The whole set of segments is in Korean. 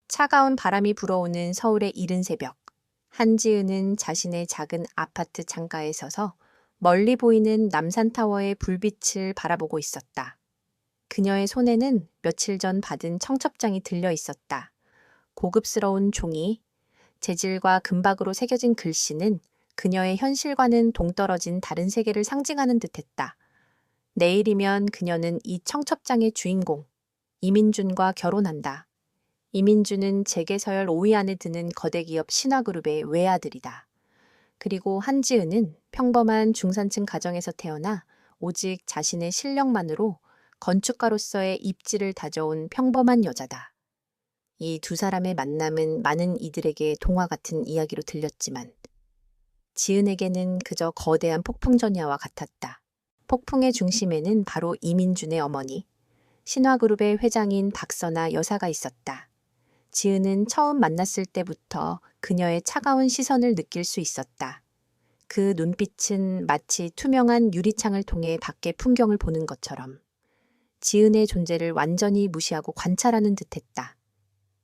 차가운 바람이 불어오는 서울의 이른 새벽. 한지은은 자신의 작은 아파트 창가에 서서 멀리 보이는 남산타워의 불빛을 바라보고 있었다. 그녀의 손에는 며칠 전 받은 청첩장이 들려 있었다. 고급스러운 종이, 재질과 금박으로 새겨진 글씨는 그녀의 현실과는 동떨어진 다른 세계를 상징하는 듯했다. 내일이면 그녀는 이 청첩장의 주인공, 이민준과 결혼한다. 이민준은 재계서열 5위 안에 드는 거대 기업 신화그룹의 외아들이다. 그리고 한지은은 평범한 중산층 가정에서 태어나 오직 자신의 실력만으로 건축가로서의 입지를 다져온 평범한 여자다. 이 두 사람의 만남은 많은 이들에게 동화 같은 이야기로 들렸지만 지은에게는 그저 거대한 폭풍전야와 같았다. 폭풍의 중심에는 바로 이민준의 어머니, 신화그룹의 회장인 박선아 여사가 있었다. 지은은 처음 만났을 때부터 그녀의 차가운 시선을 느낄 수 있었다. 그 눈빛은 마치 투명한 유리창을 통해 밖의 풍경을 보는 것처럼 지은의 존재를 완전히 무시하고 관찰하는 듯했다.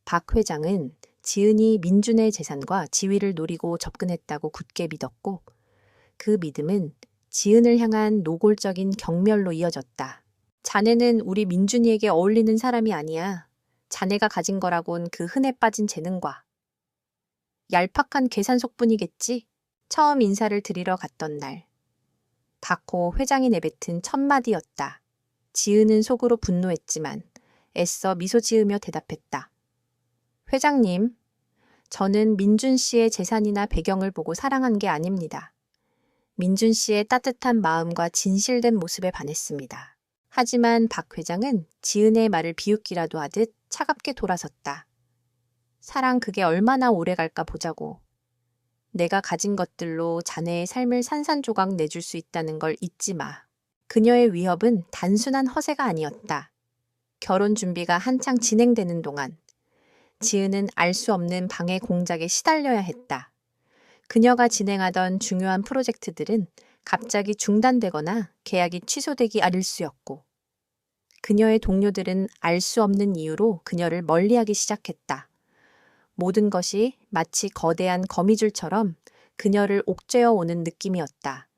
박 회장은 지은이 민준의 재산과 지위를 노리고 접근했다고 굳게 믿었고 그 믿음은 지은을 향한 노골적인 경멸로 이어졌다. 자네는 우리 민준이에게 어울리는 사람이 아니야. 자네가 가진 거라곤 그 흔해 빠진 재능과 얄팍한 계산 속뿐이겠지? 처음 인사를 드리러 갔던 날. 박호 회장이 내뱉은 첫 마디였다. 지은은 속으로 분노했지만 애써 미소 지으며 대답했다. 회장님, 저는 민준 씨의 재산이나 배경을 보고 사랑한 게 아닙니다. 민준 씨의 따뜻한 마음과 진실된 모습에 반했습니다. 하지만 박 회장은 지은의 말을 비웃기라도 하듯 차갑게 돌아섰다. 사랑 그게 얼마나 오래 갈까 보자고. 내가 가진 것들로 자네의 삶을 산산조각 내줄 수 있다는 걸 잊지 마. 그녀의 위협은 단순한 허세가 아니었다. 결혼 준비가 한창 진행되는 동안 지은은 알 수 없는 방해 공작에 시달려야 했다. 그녀가 진행하던 중요한 프로젝트들은 갑자기 중단되거나 계약이 취소되기 일쑤였고 그녀의 동료들은 알 수 없는 이유로 그녀를 멀리하기 시작했다. 모든 것이 마치 거대한 거미줄처럼 그녀를 옥죄어 오는 느낌이었다.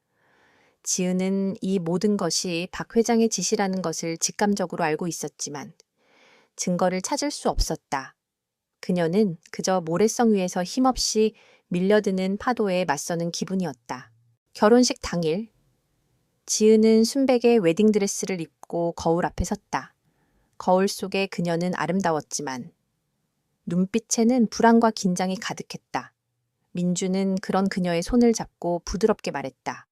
지은은 이 모든 것이 박 회장의 짓이라는 것을 직감적으로 알고 있었지만 증거를 찾을 수 없었다. 그녀는 그저 모래성 위에서 힘없이 밀려드는 파도에 맞서는 기분이었다. 결혼식 당일, 지은은 순백의 웨딩드레스를 입고 거울 앞에 섰다. 거울 속에 그녀는 아름다웠지만 눈빛에는 불안과 긴장이 가득했다. 민주는 그런 그녀의 손을 잡고 부드럽게 말했다.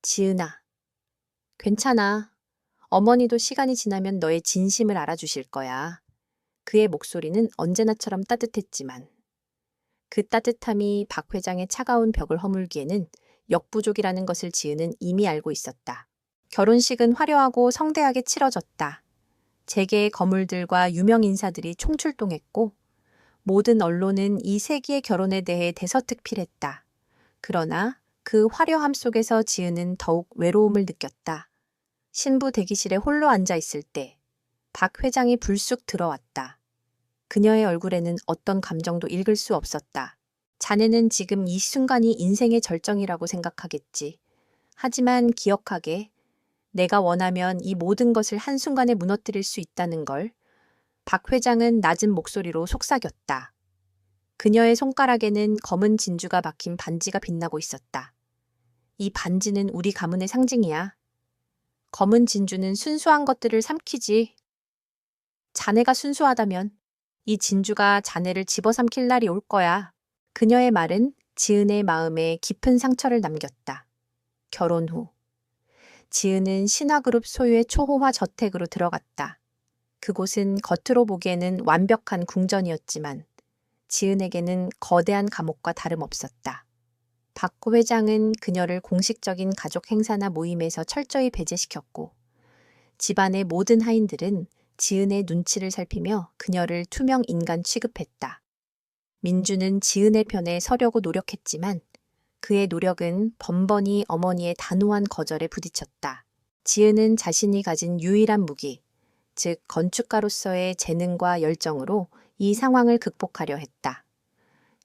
지은아, 괜찮아. 어머니도 시간이 지나면 너의 진심을 알아주실 거야. 그의 목소리는 언제나처럼 따뜻했지만 그 따뜻함이 박 회장의 차가운 벽을 허물기에는 역부족이라는 것을 지은은 이미 알고 있었다. 결혼식은 화려하고 성대하게 치러졌다. 재계의 거물들과 유명 인사들이 총출동했고 모든 언론은 이 세기의 결혼에 대해 대서특필했다. 그러나 그 화려함 속에서 지은은 더욱 외로움을 느꼈다. 신부 대기실에 홀로 앉아 있을 때 박 회장이 불쑥 들어왔다. 그녀의 얼굴에는 어떤 감정도 읽을 수 없었다. 자네는 지금 이 순간이 인생의 절정이라고 생각하겠지. 하지만 기억하게 내가 원하면 이 모든 것을 한순간에 무너뜨릴 수 있다는 걸. 박 회장은 낮은 목소리로 속삭였다. 그녀의 손가락에는 검은 진주가 박힌 반지가 빛나고 있었다. 이 반지는 우리 가문의 상징이야. 검은 진주는 순수한 것들을 삼키지. 자네가 순수하다면 이 진주가 자네를 집어삼킬 날이 올 거야. 그녀의 말은 지은의 마음에 깊은 상처를 남겼다. 결혼 후 지은은 신화그룹 소유의 초호화 저택으로 들어갔다. 그곳은 겉으로 보기에는 완벽한 궁전이었지만 지은에게는 거대한 감옥과 다름없었다. 박구 회장은 그녀를 공식적인 가족 행사나 모임에서 철저히 배제시켰고 집안의 모든 하인들은 지은의 눈치를 살피며 그녀를 투명 인간 취급했다. 민주는 지은의 편에 서려고 노력했지만 그의 노력은 번번이 어머니의 단호한 거절에 부딪혔다. 지은은 자신이 가진 유일한 무기, 즉 건축가로서의 재능과 열정으로 이 상황을 극복하려 했다.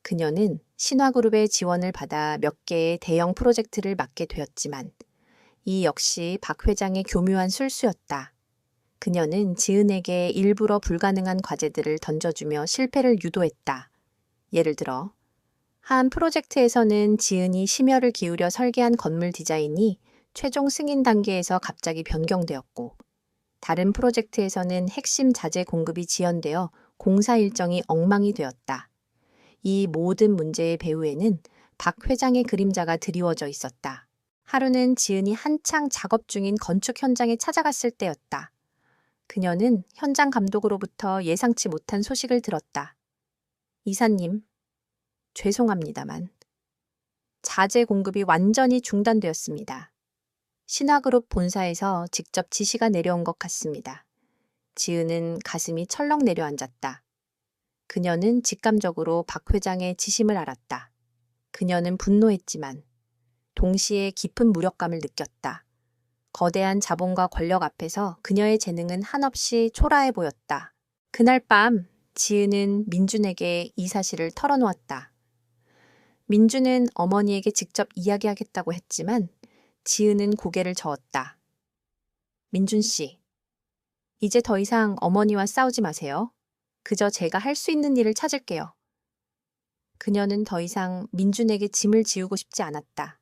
그녀는 신화그룹의 지원을 받아 몇 개의 대형 프로젝트를 맡게 되었지만 이 역시 박 회장의 교묘한 술수였다. 그녀는 지은에게 일부러 불가능한 과제들을 던져주며 실패를 유도했다. 예를 들어 한 프로젝트에서는 지은이 심혈을 기울여 설계한 건물 디자인이 최종 승인 단계에서 갑자기 변경되었고 다른 프로젝트에서는 핵심 자재 공급이 지연되어 공사 일정이 엉망이 되었다. 이 모든 문제의 배후에는 박 회장의 그림자가 드리워져 있었다. 하루는 지은이 한창 작업 중인 건축 현장에 찾아갔을 때였다. 그녀는 현장 감독으로부터 예상치 못한 소식을 들었다. 이사님, 죄송합니다만 자재 공급이 완전히 중단되었습니다. 신화그룹 본사에서 직접 지시가 내려온 것 같습니다. 지은은 가슴이 철렁 내려앉았다. 그녀는 직감적으로 박 회장의 지심을 알았다. 그녀는 분노했지만 동시에 깊은 무력감을 느꼈다. 거대한 자본과 권력 앞에서 그녀의 재능은 한없이 초라해 보였다. 그날 밤 지은은 민준에게 이 사실을 털어놓았다. 민준은 어머니에게 직접 이야기하겠다고 했지만 지은은 고개를 저었다. 민준 씨, 이제 더 이상 어머니와 싸우지 마세요. 그저 제가 할 수 있는 일을 찾을게요. 그녀는 더 이상 민준에게 짐을 지우고 싶지 않았다.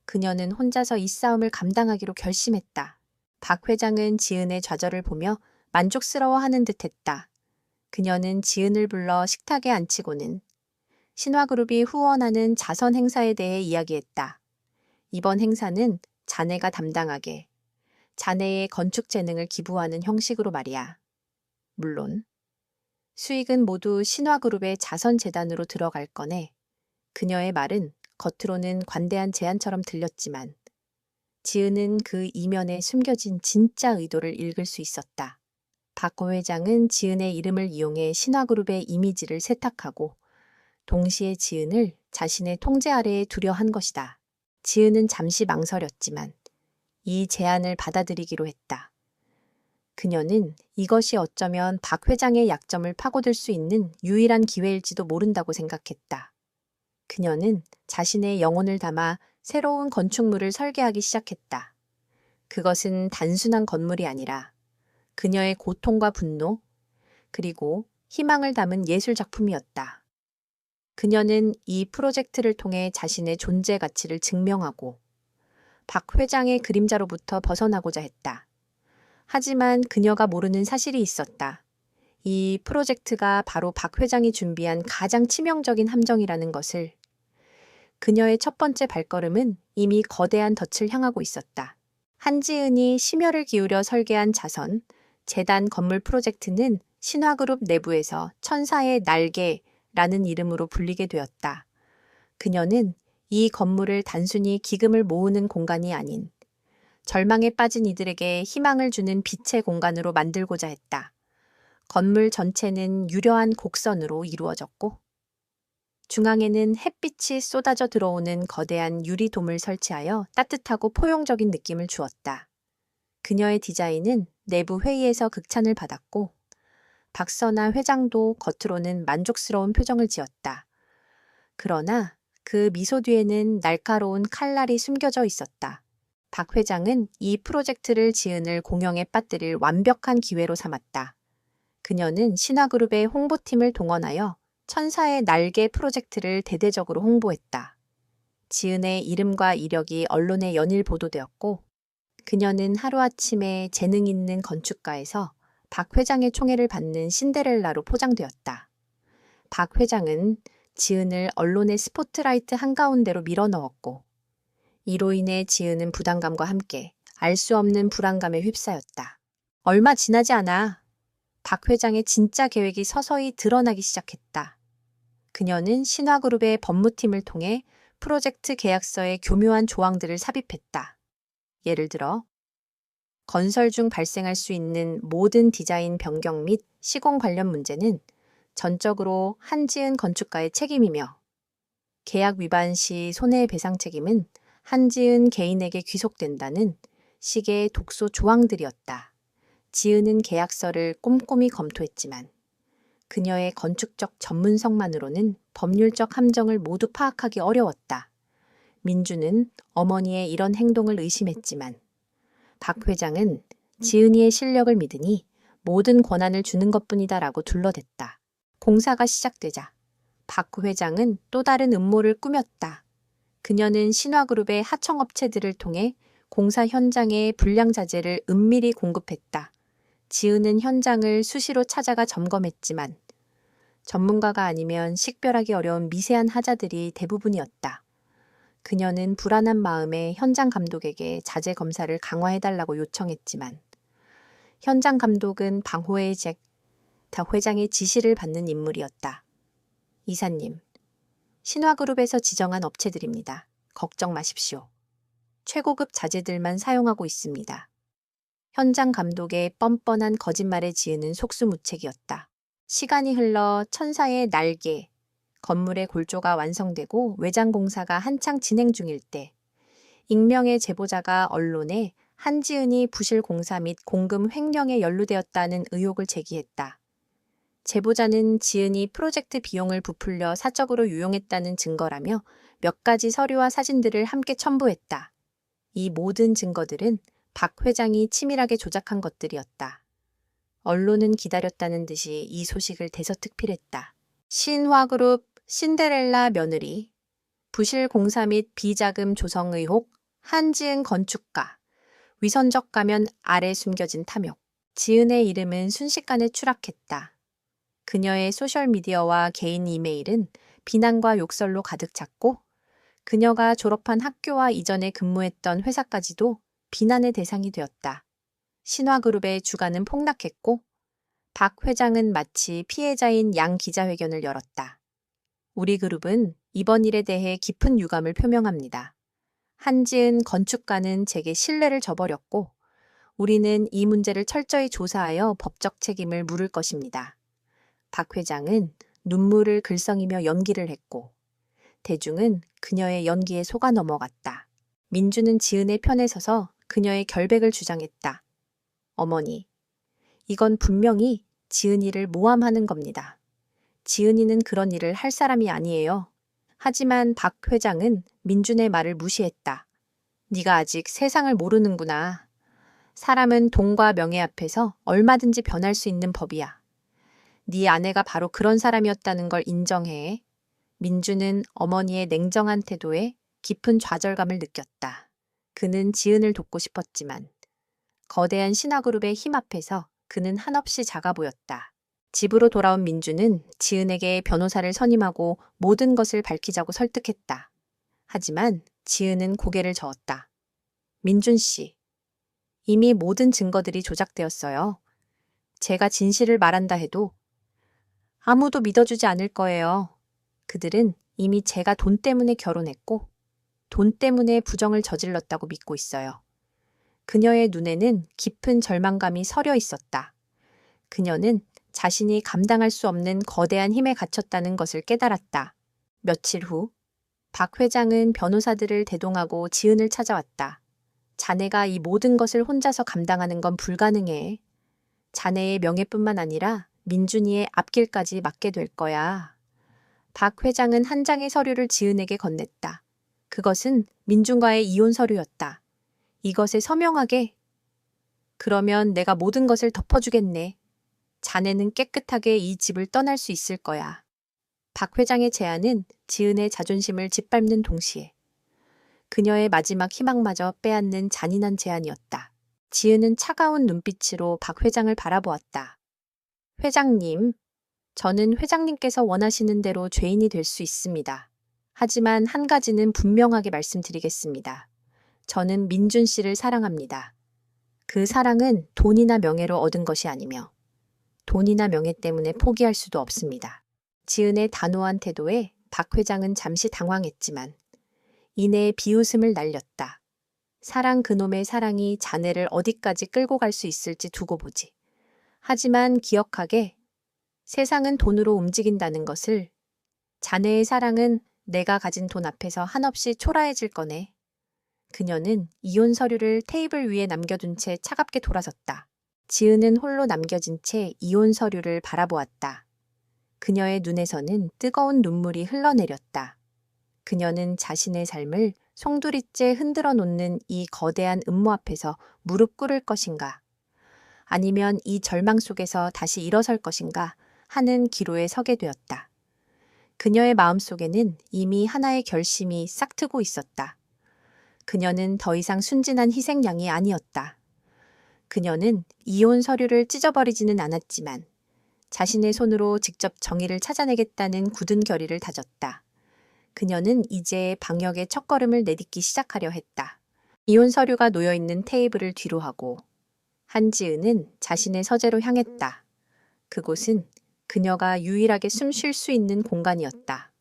그녀는 혼자서 이 싸움을 감당하기로 결심했다. 박 회장은 지은의 좌절을 보며 만족스러워하는 듯했다. 그녀는 지은을 불러 식탁에 앉히고는 신화그룹이 후원하는 자선 행사에 대해 이야기했다. 이번 행사는 자네가 담당하게 자네의 건축 재능을 기부하는 형식으로 말이야. 물론 수익은 모두 신화그룹의 자선재단으로 들어갈 거네. 그녀의 말은 겉으로는 관대한 제안처럼 들렸지만 지은은 그 이면에 숨겨진 진짜 의도를 읽을 수 있었다. 박 회장은 지은의 이름을 이용해 신화그룹의 이미지를 세탁하고 동시에 지은을 자신의 통제 아래에 두려 한 것이다. 지은은 잠시 망설였지만 이 제안을 받아들이기로 했다. 그녀는 이것이 어쩌면 박 회장의 약점을 파고들 수 있는 유일한 기회일지도 모른다고 생각했다. 그녀는 자신의 영혼을 담아 새로운 건축물을 설계하기 시작했다. 그것은 단순한 건물이 아니라 그녀의 고통과 분노, 그리고 희망을 담은 예술 작품이었다. 그녀는 이 프로젝트를 통해 자신의 존재 가치를 증명하고 박 회장의 그림자로부터 벗어나고자 했다. 하지만 그녀가 모르는 사실이 있었다. 이 프로젝트가 바로 박 회장이 준비한 가장 치명적인 함정이라는 것을. 그녀의 첫 번째 발걸음은 이미 거대한 덫을 향하고 있었다. 한지은이 심혈을 기울여 설계한 자선, 재단 건물 프로젝트는 신화그룹 내부에서 천사의 날개라는 이름으로 불리게 되었다. 그녀는 이 건물을 단순히 기금을 모으는 공간이 아닌 절망에 빠진 이들에게 희망을 주는 빛의 공간으로 만들고자 했다. 건물 전체는 유려한 곡선으로 이루어졌고 중앙에는 햇빛이 쏟아져 들어오는 거대한 유리돔을 설치하여 따뜻하고 포용적인 느낌을 주었다. 그녀의 디자인은 내부 회의에서 극찬을 받았고 박선아 회장도 겉으로는 만족스러운 표정을 지었다. 그러나 그 미소 뒤에는 날카로운 칼날이 숨겨져 있었다. 박 회장은 이 프로젝트를 지은을 공영에 빠뜨릴 완벽한 기회로 삼았다. 그녀는 신화그룹의 홍보팀을 동원하여 천사의 날개 프로젝트를 대대적으로 홍보했다. 지은의 이름과 이력이 언론에 연일 보도되었고 그녀는 하루아침에 재능 있는 건축가에서 박 회장의 총애를 받는 신데렐라로 포장되었다. 박 회장은 지은을 언론의 스포트라이트 한가운데로 밀어넣었고 이로 인해 지은은 부담감과 함께 알 수 없는 불안감에 휩싸였다. 얼마 지나지 않아 박 회장의 진짜 계획이 서서히 드러나기 시작했다. 그녀는 신화그룹의 법무팀을 통해 프로젝트 계약서에 교묘한 조항들을 삽입했다. 예를 들어 건설 중 발생할 수 있는 모든 디자인 변경 및 시공 관련 문제는 전적으로 한지은 건축가의 책임이며 계약 위반 시 손해배상 책임은 한지은 개인에게 귀속된다는 식의 독소 조항들이었다. 지은은 계약서를 꼼꼼히 검토했지만 그녀의 건축적 전문성만으로는 법률적 함정을 모두 파악하기 어려웠다. 민주는 어머니의 이런 행동을 의심했지만 박 회장은 지은이의 실력을 믿으니 모든 권한을 주는 것뿐이다라고 둘러댔다. 공사가 시작되자 박 회장은 또 다른 음모를 꾸몄다. 그녀는 신화그룹의 하청업체들을 통해 공사 현장에 불량자재를 은밀히 공급했다. 지은은 현장을 수시로 찾아가 점검했지만 전문가가 아니면 식별하기 어려운 미세한 하자들이 대부분이었다. 그녀는 불안한 마음에 현장 감독에게 자재 검사를 강화해달라고 요청했지만 현장 감독은 방호의 잭 회장의 지시를 받는 인물이었다. 이사님, 신화그룹에서 지정한 업체들입니다. 걱정 마십시오. 최고급 자재들만 사용하고 있습니다. 현장 감독의 뻔뻔한 거짓말에 지은은 속수무책이었다. 시간이 흘러 천사의 날개, 건물의 골조가 완성되고 외장 공사가 한창 진행 중일 때 익명의 제보자가 언론에 한지은이 부실 공사 및 공금 횡령에 연루되었다는 의혹을 제기했다. 제보자는 지은이 프로젝트 비용을 부풀려 사적으로 유용했다는 증거라며 몇 가지 서류와 사진들을 함께 첨부했다. 이 모든 증거들은 박 회장이 치밀하게 조작한 것들이었다. 언론은 기다렸다는 듯이 이 소식을 대서특필했다. 신화그룹 신데렐라 며느리, 부실 공사 및 비자금 조성 의혹, 한지은 건축가, 위선적 가면 아래 숨겨진 탐욕. 지은의 이름은 순식간에 추락했다. 그녀의 소셜미디어와 개인 이메일은 비난과 욕설로 가득 찼고 그녀가 졸업한 학교와 이전에 근무했던 회사까지도 비난의 대상이 되었다. 신화그룹의 주가는 폭락했고 박 회장은 마치 피해자인 양 기자회견을 열었다. 우리 그룹은 이번 일에 대해 깊은 유감을 표명합니다. 한지은 건축가는 제게 신뢰를 저버렸고 우리는 이 문제를 철저히 조사하여 법적 책임을 물을 것입니다. 박 회장은 눈물을 글썽이며 연기를 했고 대중은 그녀의 연기에 속아 넘어갔다. 민주는 지은의 편에 서서 그녀의 결백을 주장했다. 어머니, 이건 분명히 지은이를 모함하는 겁니다. 지은이는 그런 일을 할 사람이 아니에요. 하지만 박 회장은 민준의 말을 무시했다. 네가 아직 세상을 모르는구나. 사람은 돈과 명예 앞에서 얼마든지 변할 수 있는 법이야. 네 아내가 바로 그런 사람이었다는 걸 인정해. 민주는 어머니의 냉정한 태도에 깊은 좌절감을 느꼈다. 그는 지은을 돕고 싶었지만 거대한 신화그룹의 힘 앞에서 그는 한없이 작아 보였다. 집으로 돌아온 민주는 지은에게 변호사를 선임하고 모든 것을 밝히자고 설득했다. 하지만 지은은 고개를 저었다. 민준 씨, 이미 모든 증거들이 조작되었어요. 제가 진실을 말한다 해도 아무도 믿어주지 않을 거예요. 그들은 이미 제가 돈 때문에 결혼했고 돈 때문에 부정을 저질렀다고 믿고 있어요. 그녀의 눈에는 깊은 절망감이 서려 있었다. 그녀는 자신이 감당할 수 없는 거대한 힘에 갇혔다는 것을 깨달았다. 며칠 후, 박 회장은 변호사들을 대동하고 지은을 찾아왔다. 자네가 이 모든 것을 혼자서 감당하는 건 불가능해. 자네의 명예뿐만 아니라 민준이의 앞길까지 맡게 될 거야. 박 회장은 한 장의 서류를 지은에게 건넸다. 그것은 민준과의 이혼 서류였다. 이것에 서명하게. 그러면 내가 모든 것을 덮어주겠네. 자네는 깨끗하게 이 집을 떠날 수 있을 거야. 박 회장의 제안은 지은의 자존심을 짓밟는 동시에 그녀의 마지막 희망마저 빼앗는 잔인한 제안이었다. 지은은 차가운 눈빛으로 박 회장을 바라보았다. 회장님, 저는 회장님께서 원하시는 대로 죄인이 될 수 있습니다. 하지만 한 가지는 분명하게 말씀드리겠습니다. 저는 민준 씨를 사랑합니다. 그 사랑은 돈이나 명예로 얻은 것이 아니며 돈이나 명예 때문에 포기할 수도 없습니다. 지은의 단호한 태도에 박 회장은 잠시 당황했지만 이내 비웃음을 날렸다. 사랑 그놈의 사랑이 자네를 어디까지 끌고 갈 수 있을지 두고 보지. 하지만 기억하게 세상은 돈으로 움직인다는 것을. 자네의 사랑은 내가 가진 돈 앞에서 한없이 초라해질 거네. 그녀는 이혼 서류를 테이블 위에 남겨둔 채 차갑게 돌아섰다. 지은은 홀로 남겨진 채 이혼 서류를 바라보았다. 그녀의 눈에서는 뜨거운 눈물이 흘러내렸다. 그녀는 자신의 삶을 송두리째 흔들어 놓는 이 거대한 음모 앞에서 무릎 꿇을 것인가? 아니면 이 절망 속에서 다시 일어설 것인가? 하는 기로에 서게 되었다. 그녀의 마음속에는 이미 하나의 결심이 싹트고 있었다. 그녀는 더 이상 순진한 희생양이 아니었다. 그녀는 이혼 서류를 찢어버리지는 않았지만 자신의 손으로 직접 정의를 찾아내겠다는 굳은 결의를 다졌다. 그녀는 이제 방역의 첫걸음을 내딛기 시작하려 했다. 이혼 서류가 놓여있는 테이블을 뒤로 하고 한지은은 자신의 서재로 향했다. 그곳은 그녀가 유일하게 숨 쉴 수 있는 공간이었다.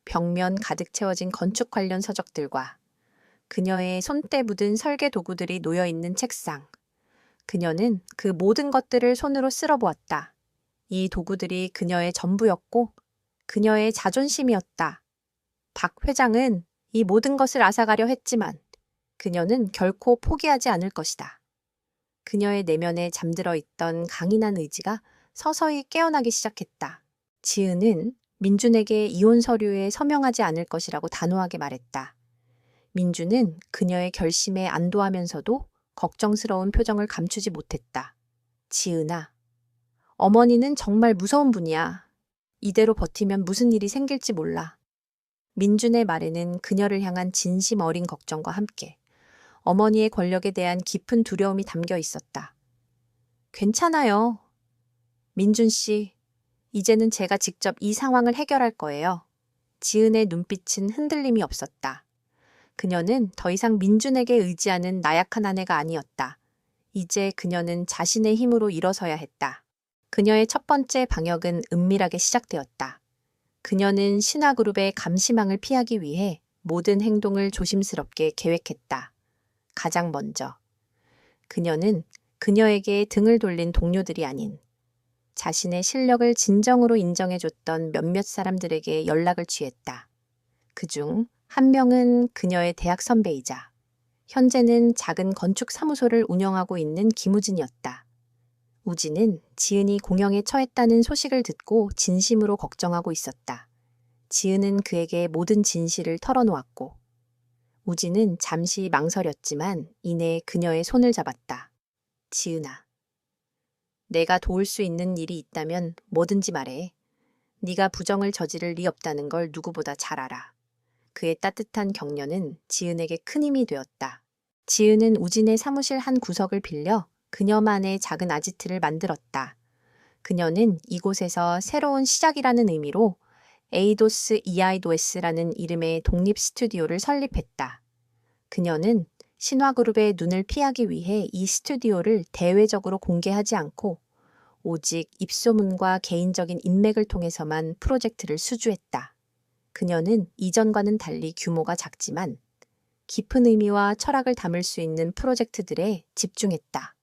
벽면 가득 채워진 건축 관련 서적들과 그녀의 손때 묻은 설계 도구들이 놓여있는 책상. 그녀는 그 모든 것들을 손으로 쓸어보았다. 이 도구들이 그녀의 전부였고 그녀의 자존심이었다. 박 회장은 이 모든 것을 앗아가려 했지만 그녀는 결코 포기하지 않을 것이다. 그녀의 내면에 잠들어 있던 강인한 의지가 서서히 깨어나기 시작했다. 지은은 민준에게 이혼 서류에 서명하지 않을 것이라고 단호하게 말했다. 민준은 그녀의 결심에 안도하면서도 걱정스러운 표정을 감추지 못했다. 지은아, 어머니는 정말 무서운 분이야. 이대로 버티면 무슨 일이 생길지 몰라. 민준의 말에는 그녀를 향한 진심 어린 걱정과 함께 어머니의 권력에 대한 깊은 두려움이 담겨 있었다. 괜찮아요. 민준 씨, 이제는 제가 직접 이 상황을 해결할 거예요. 지은의 눈빛은 흔들림이 없었다. 그녀는 더 이상 민준에게 의지하는 나약한 아내가 아니었다. 이제 그녀는 자신의 힘으로 일어서야 했다. 그녀의 첫 번째 방역은 은밀하게 시작되었다. 그녀는 신화그룹의 감시망을 피하기 위해 모든 행동을 조심스럽게 계획했다. 가장 먼저, 그녀는 그녀에게 등을 돌린 동료들이 아닌 자신의 실력을 진정으로 인정해줬던 몇몇 사람들에게 연락을 취했다. 그중 한 명은 그녀의 대학 선배이자 현재는 작은 건축 사무소를 운영하고 있는 김우진이었다. 우진은 지은이 공영에 처했다는 소식을 듣고 진심으로 걱정하고 있었다. 지은은 그에게 모든 진실을 털어놓았고 우진은 잠시 망설였지만 이내 그녀의 손을 잡았다. 지은아, 내가 도울 수 있는 일이 있다면 뭐든지 말해. 네가 부정을 저지를 리 없다는 걸 누구보다 잘 알아. 그의 따뜻한 격려는 지은에게 큰 힘이 되었다. 지은은 우진의 사무실 한 구석을 빌려 그녀만의 작은 아지트를 만들었다. 그녀는 이곳에서 새로운 시작이라는 의미로 에이도스 이아이도스라는 이름의 독립 스튜디오를 설립했다. 그녀는 신화그룹의 눈을 피하기 위해 이 스튜디오를 대외적으로 공개하지 않고 오직 입소문과 개인적인 인맥을 통해서만 프로젝트를 수주했다. 그녀는 이전과는 달리 규모가 작지만 깊은 의미와 철학을 담을 수 있는 프로젝트들에 집중했다.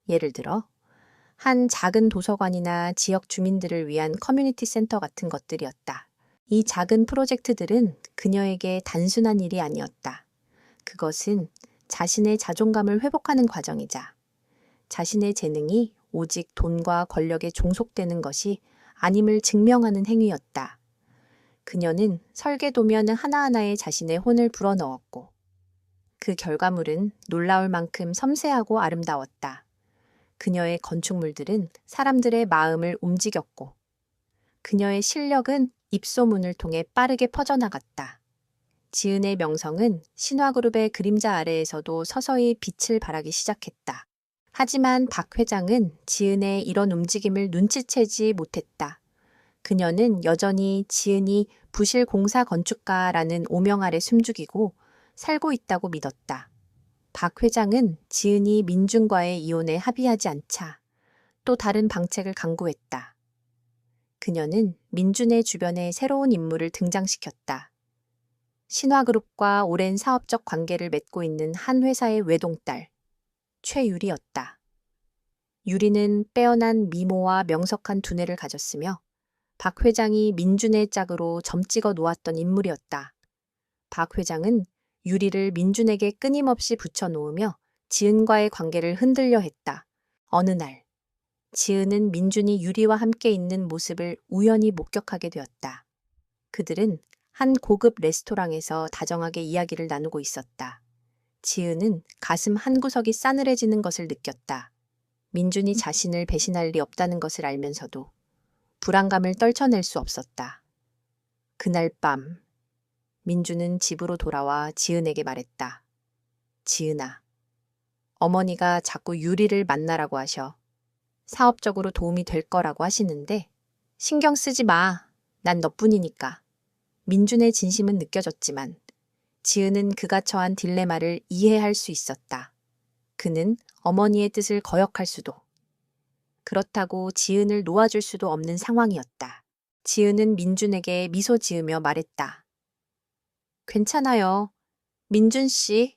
예를 들어 한 작은 도서관이나 지역 주민들을 위한 커뮤니티 센터 같은 것들이었다. 이 작은 프로젝트들은 그녀에게 단순한 일이 아니었다. 그것은 자신의 자존감을 회복하는 과정이자 자신의 재능이 오직 돈과 권력에 종속되는 것이 아님을 증명하는 행위였다. 그녀는 설계도면 하나하나에 자신의 혼을 불어넣었고 그 결과물은 놀라울 만큼 섬세하고 아름다웠다. 그녀의 건축물들은 사람들의 마음을 움직였고 그녀의 실력은 입소문을 통해 빠르게 퍼져나갔다. 지은의 명성은 신화그룹의 그림자 아래에서도 서서히 빛을 발하기 시작했다. 하지만 박 회장은 지은의 이런 움직임을 눈치채지 못했다. 그녀는 여전히 지은이 부실 공사 건축가라는 오명 아래 숨죽이고 살고 있다고 믿었다. 박 회장은 지은이 민준과의 이혼에 합의하지 않자 또 다른 방책을 강구했다. 그녀는 민준의 주변에 새로운 인물을 등장시켰다. 신화그룹과 오랜 사업적 관계를 맺고 있는 한 회사의 외동딸, 최유리였다. 유리는 빼어난 미모와 명석한 두뇌를 가졌으며 박 회장이 민준의 짝으로 점찍어 놓았던 인물이었다. 박 회장은 유리를 민준에게 끊임없이 붙여놓으며 지은과의 관계를 흔들려 했다. 어느 날 지은은 민준이 유리와 함께 있는 모습을 우연히 목격하게 되었다. 그들은 한 고급 레스토랑에서 다정하게 이야기를 나누고 있었다. 지은은 가슴 한 구석이 싸늘해지는 것을 느꼈다. 민준이 자신을 배신할 리 없다는 것을 알면서도 불안감을 떨쳐낼 수 없었다. 그날 밤, 민준은 집으로 돌아와 지은에게 말했다. 지은아, 어머니가 자꾸 유리를 만나라고 하셔. 사업적으로 도움이 될 거라고 하시는데 신경 쓰지 마. 난 너뿐이니까. 민준의 진심은 느껴졌지만 지은은 그가 처한 딜레마를 이해할 수 있었다. 그는 어머니의 뜻을 거역할 수도, 그렇다고 지은을 놓아줄 수도 없는 상황이었다. 지은은 민준에게 미소 지으며 말했다. 괜찮아요. 민준 씨.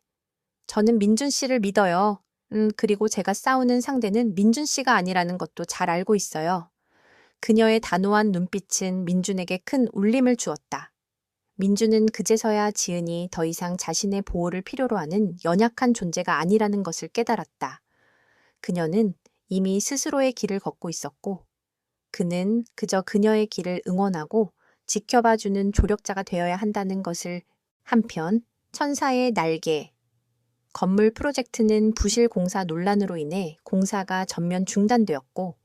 저는 민준 씨를 믿어요. 그리고 제가 싸우는 상대는 민준 씨가 아니라는 것도 잘 알고 있어요. 그녀의 단호한 눈빛은 민준에게 큰 울림을 주었다. 민준은 그제서야 지은이 더 이상 자신의 보호를 필요로 하는 연약한 존재가 아니라는 것을 깨달았다. 그녀는 이미 스스로의 길을 걷고 있었고, 그는 그저 그녀의 길을 응원하고 지켜봐주는 조력자가 되어야 한다는 것을. 한편 천사의 날개. 건물 프로젝트는 부실 공사 논란으로 인해 공사가 전면 중단되었고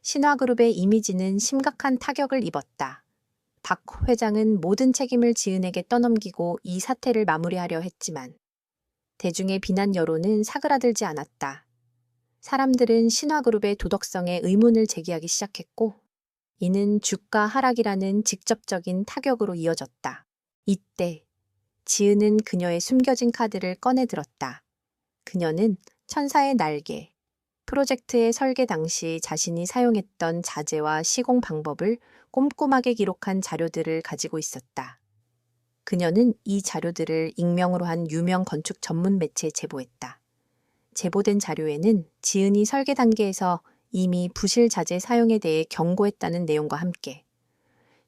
신화그룹의 이미지는 심각한 타격을 입었다. 박 회장은 모든 책임을 지은에게 떠넘기고 이 사태를 마무리하려 했지만 대중의 비난 여론은 사그라들지 않았다. 사람들은 신화그룹의 도덕성에 의문을 제기하기 시작했고 이는 주가 하락이라는 직접적인 타격으로 이어졌다. 이때 지은은 그녀의 숨겨진 카드를 꺼내 들었다. 그녀는 천사의 날개, 프로젝트의 설계 당시 자신이 사용했던 자재와 시공 방법을 꼼꼼하게 기록한 자료들을 가지고 있었다. 그녀는 이 자료들을 익명으로 한 유명 건축 전문 매체에 제보했다. 제보된 자료에는 지은이 설계 단계에서 이미 부실 자재 사용에 대해 경고했다는 내용과 함께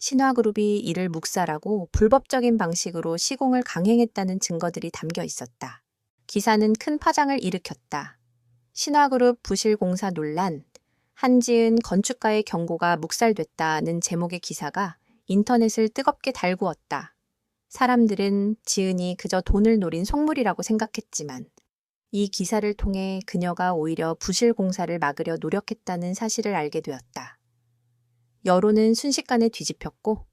신화그룹이 이를 묵살하고 불법적인 방식으로 시공을 강행했다는 증거들이 담겨 있었다. 기사는 큰 파장을 일으켰다. 신화그룹 부실 공사 논란, 한지은 건축가의 경고가 묵살됐다는 제목의 기사가 인터넷을 뜨겁게 달구었다. 사람들은 지은이 그저 돈을 노린 속물이라고 생각했지만 이 기사를 통해 그녀가 오히려 부실 공사를 막으려 노력했다는 사실을 알게 되었다. 여론은 순식간에 뒤집혔고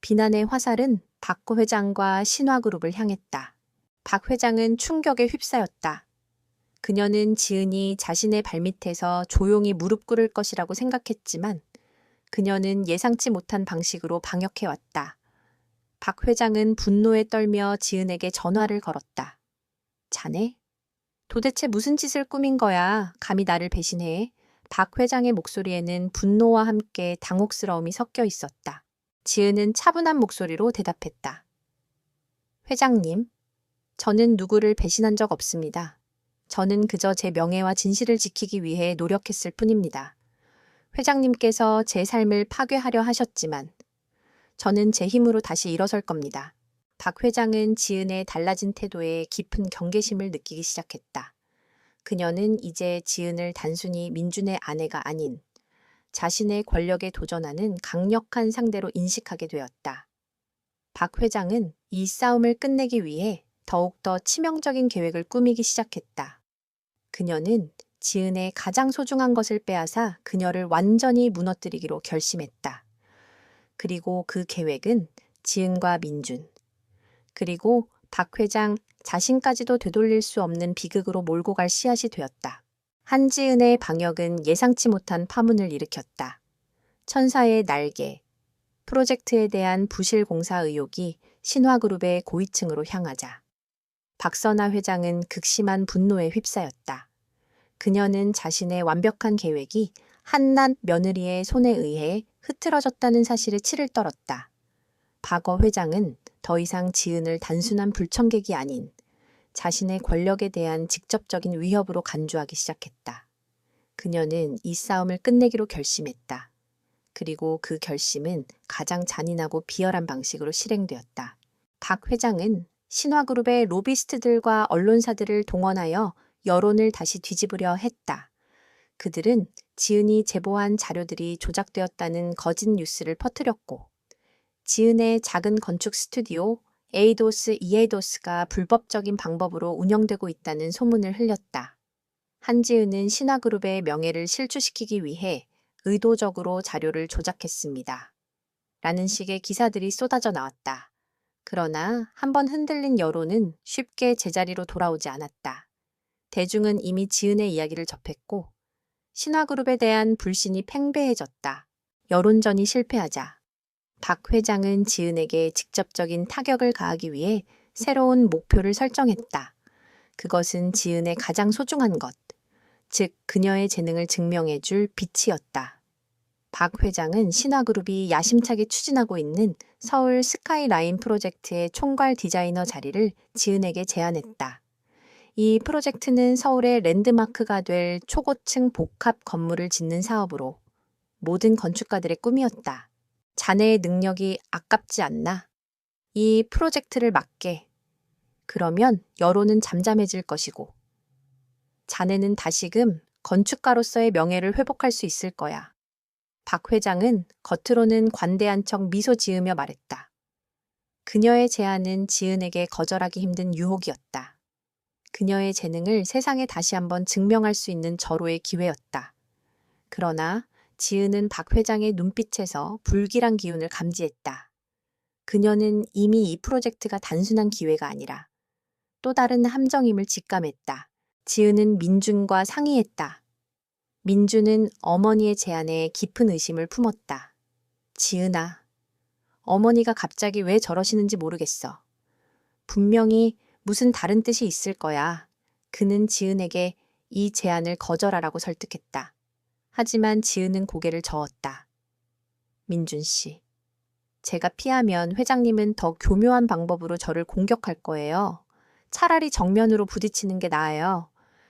비난의 화살은 박 회장과 신화그룹을 향했다. 박 회장은 충격에 휩싸였다. 그녀는 지은이 자신의 발밑에서 조용히 무릎 꿇을 것이라고 생각했지만 그녀는 예상치 못한 방식으로 방역해왔다. 박 회장은 분노에 떨며 지은에게 전화를 걸었다. 자네? 도대체 무슨 짓을 꾸민 거야? 감히 나를 배신해? 박 회장의 목소리에는 분노와 함께 당혹스러움이 섞여 있었다. 지은은 차분한 목소리로 대답했다. 회장님, 저는 누구를 배신한 적 없습니다. 저는 그저 제 명예와 진실을 지키기 위해 노력했을 뿐입니다. 회장님께서 제 삶을 파괴하려 하셨지만 저는 제 힘으로 다시 일어설 겁니다. 박 회장은 지은의 달라진 태도에 깊은 경계심을 느끼기 시작했다. 그녀는 이제 지은을 단순히 민준의 아내가 아닌 자신의 권력에 도전하는 강력한 상대로 인식하게 되었다. 박 회장은 이 싸움을 끝내기 위해 더욱더 치명적인 계획을 꾸미기 시작했다. 그녀는 지은의 가장 소중한 것을 빼앗아 그녀를 완전히 무너뜨리기로 결심했다. 그리고 그 계획은 지은과 민준, 그리고 박 회장 자신까지도 되돌릴 수 없는 비극으로 몰고 갈 씨앗이 되었다. 한지은의 방역은 예상치 못한 파문을 일으켰다. 천사의 날개, 프로젝트에 대한 부실 공사 의혹이 신화그룹의 고위층으로 향하자 박선아 회장은 극심한 분노에 휩싸였다. 그녀는 자신의 완벽한 계획이 한낱 며느리의 손에 의해 흐트러졌다는 사실에 치를 떨었다. 박어 회장은 더 이상 지은을 단순한 불청객이 아닌 자신의 권력에 대한 직접적인 위협으로 간주하기 시작했다. 그녀는 이 싸움을 끝내기로 결심했다. 그리고 그 결심은 가장 잔인하고 비열한 방식으로 실행되었다. 박 회장은 신화그룹의 로비스트들과 언론사들을 동원하여 여론을 다시 뒤집으려 했다. 그들은 지은이 제보한 자료들이 조작되었다는 거짓 뉴스를 퍼뜨렸고, 지은의 작은 건축 스튜디오 에이도스 이에이도스가 불법적인 방법으로 운영되고 있다는 소문을 흘렸다. 한지은은 신화그룹의 명예를 실추시키기 위해 의도적으로 자료를 조작했습니다. 라는 식의 기사들이 쏟아져 나왔다. 그러나 한번 흔들린 여론은 쉽게 제자리로 돌아오지 않았다. 대중은 이미 지은의 이야기를 접했고 신화그룹에 대한 불신이 팽배해졌다. 여론전이 실패하자 박 회장은 지은에게 직접적인 타격을 가하기 위해 새로운 목표를 설정했다. 그것은 지은의 가장 소중한 것, 즉 그녀의 재능을 증명해줄 빛이었다. 박 회장은 신화그룹이 야심차게 추진하고 있는 서울 스카이라인 프로젝트의 총괄 디자이너 자리를 지은에게 제안했다. 이 프로젝트는 서울의 랜드마크가 될 초고층 복합 건물을 짓는 사업으로 모든 건축가들의 꿈이었다. 자네의 능력이 아깝지 않나? 이 프로젝트를 맡게. 그러면 여론은 잠잠해질 것이고 자네는 다시금 건축가로서의 명예를 회복할 수 있을 거야. 박 회장은 겉으로는 관대한 척 미소 지으며 말했다. 그녀의 제안은 지은에게 거절하기 힘든 유혹이었다. 그녀의 재능을 세상에 다시 한번 증명할 수 있는 절호의 기회였다. 그러나 지은은 박 회장의 눈빛에서 불길한 기운을 감지했다. 그녀는 이미 이 프로젝트가 단순한 기회가 아니라 또 다른 함정임을 직감했다. 지은은 민준과 상의했다. 민준은 어머니의 제안에 깊은 의심을 품었다. 지은아, 어머니가 갑자기 왜 저러시는지 모르겠어. 분명히 무슨 다른 뜻이 있을 거야. 그는 지은에게 이 제안을 거절하라고 설득했다. 하지만 지은은 고개를 저었다. 민준 씨, 제가 피하면 회장님은 더 교묘한 방법으로 저를 공격할 거예요. 차라리 정면으로 부딪히는 게 나아요.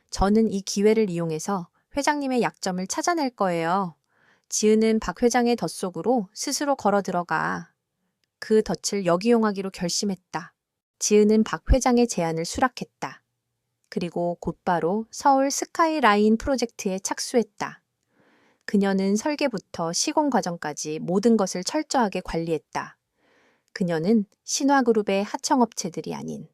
저는 이 기회를 이용해서 회장님의 약점을 찾아낼 거예요. 지은은 박 회장의 덫 속으로 스스로 걸어 들어가. 그 덫을 역이용하기로 결심했다. 지은은 박 회장의 제안을 수락했다. 그리고 곧바로 서울 스카이라인 프로젝트에 착수했다. 그녀는 설계부터 시공 과정까지 모든 것을 철저하게 관리했다. 그녀는 신화그룹의 하청업체들이 아닌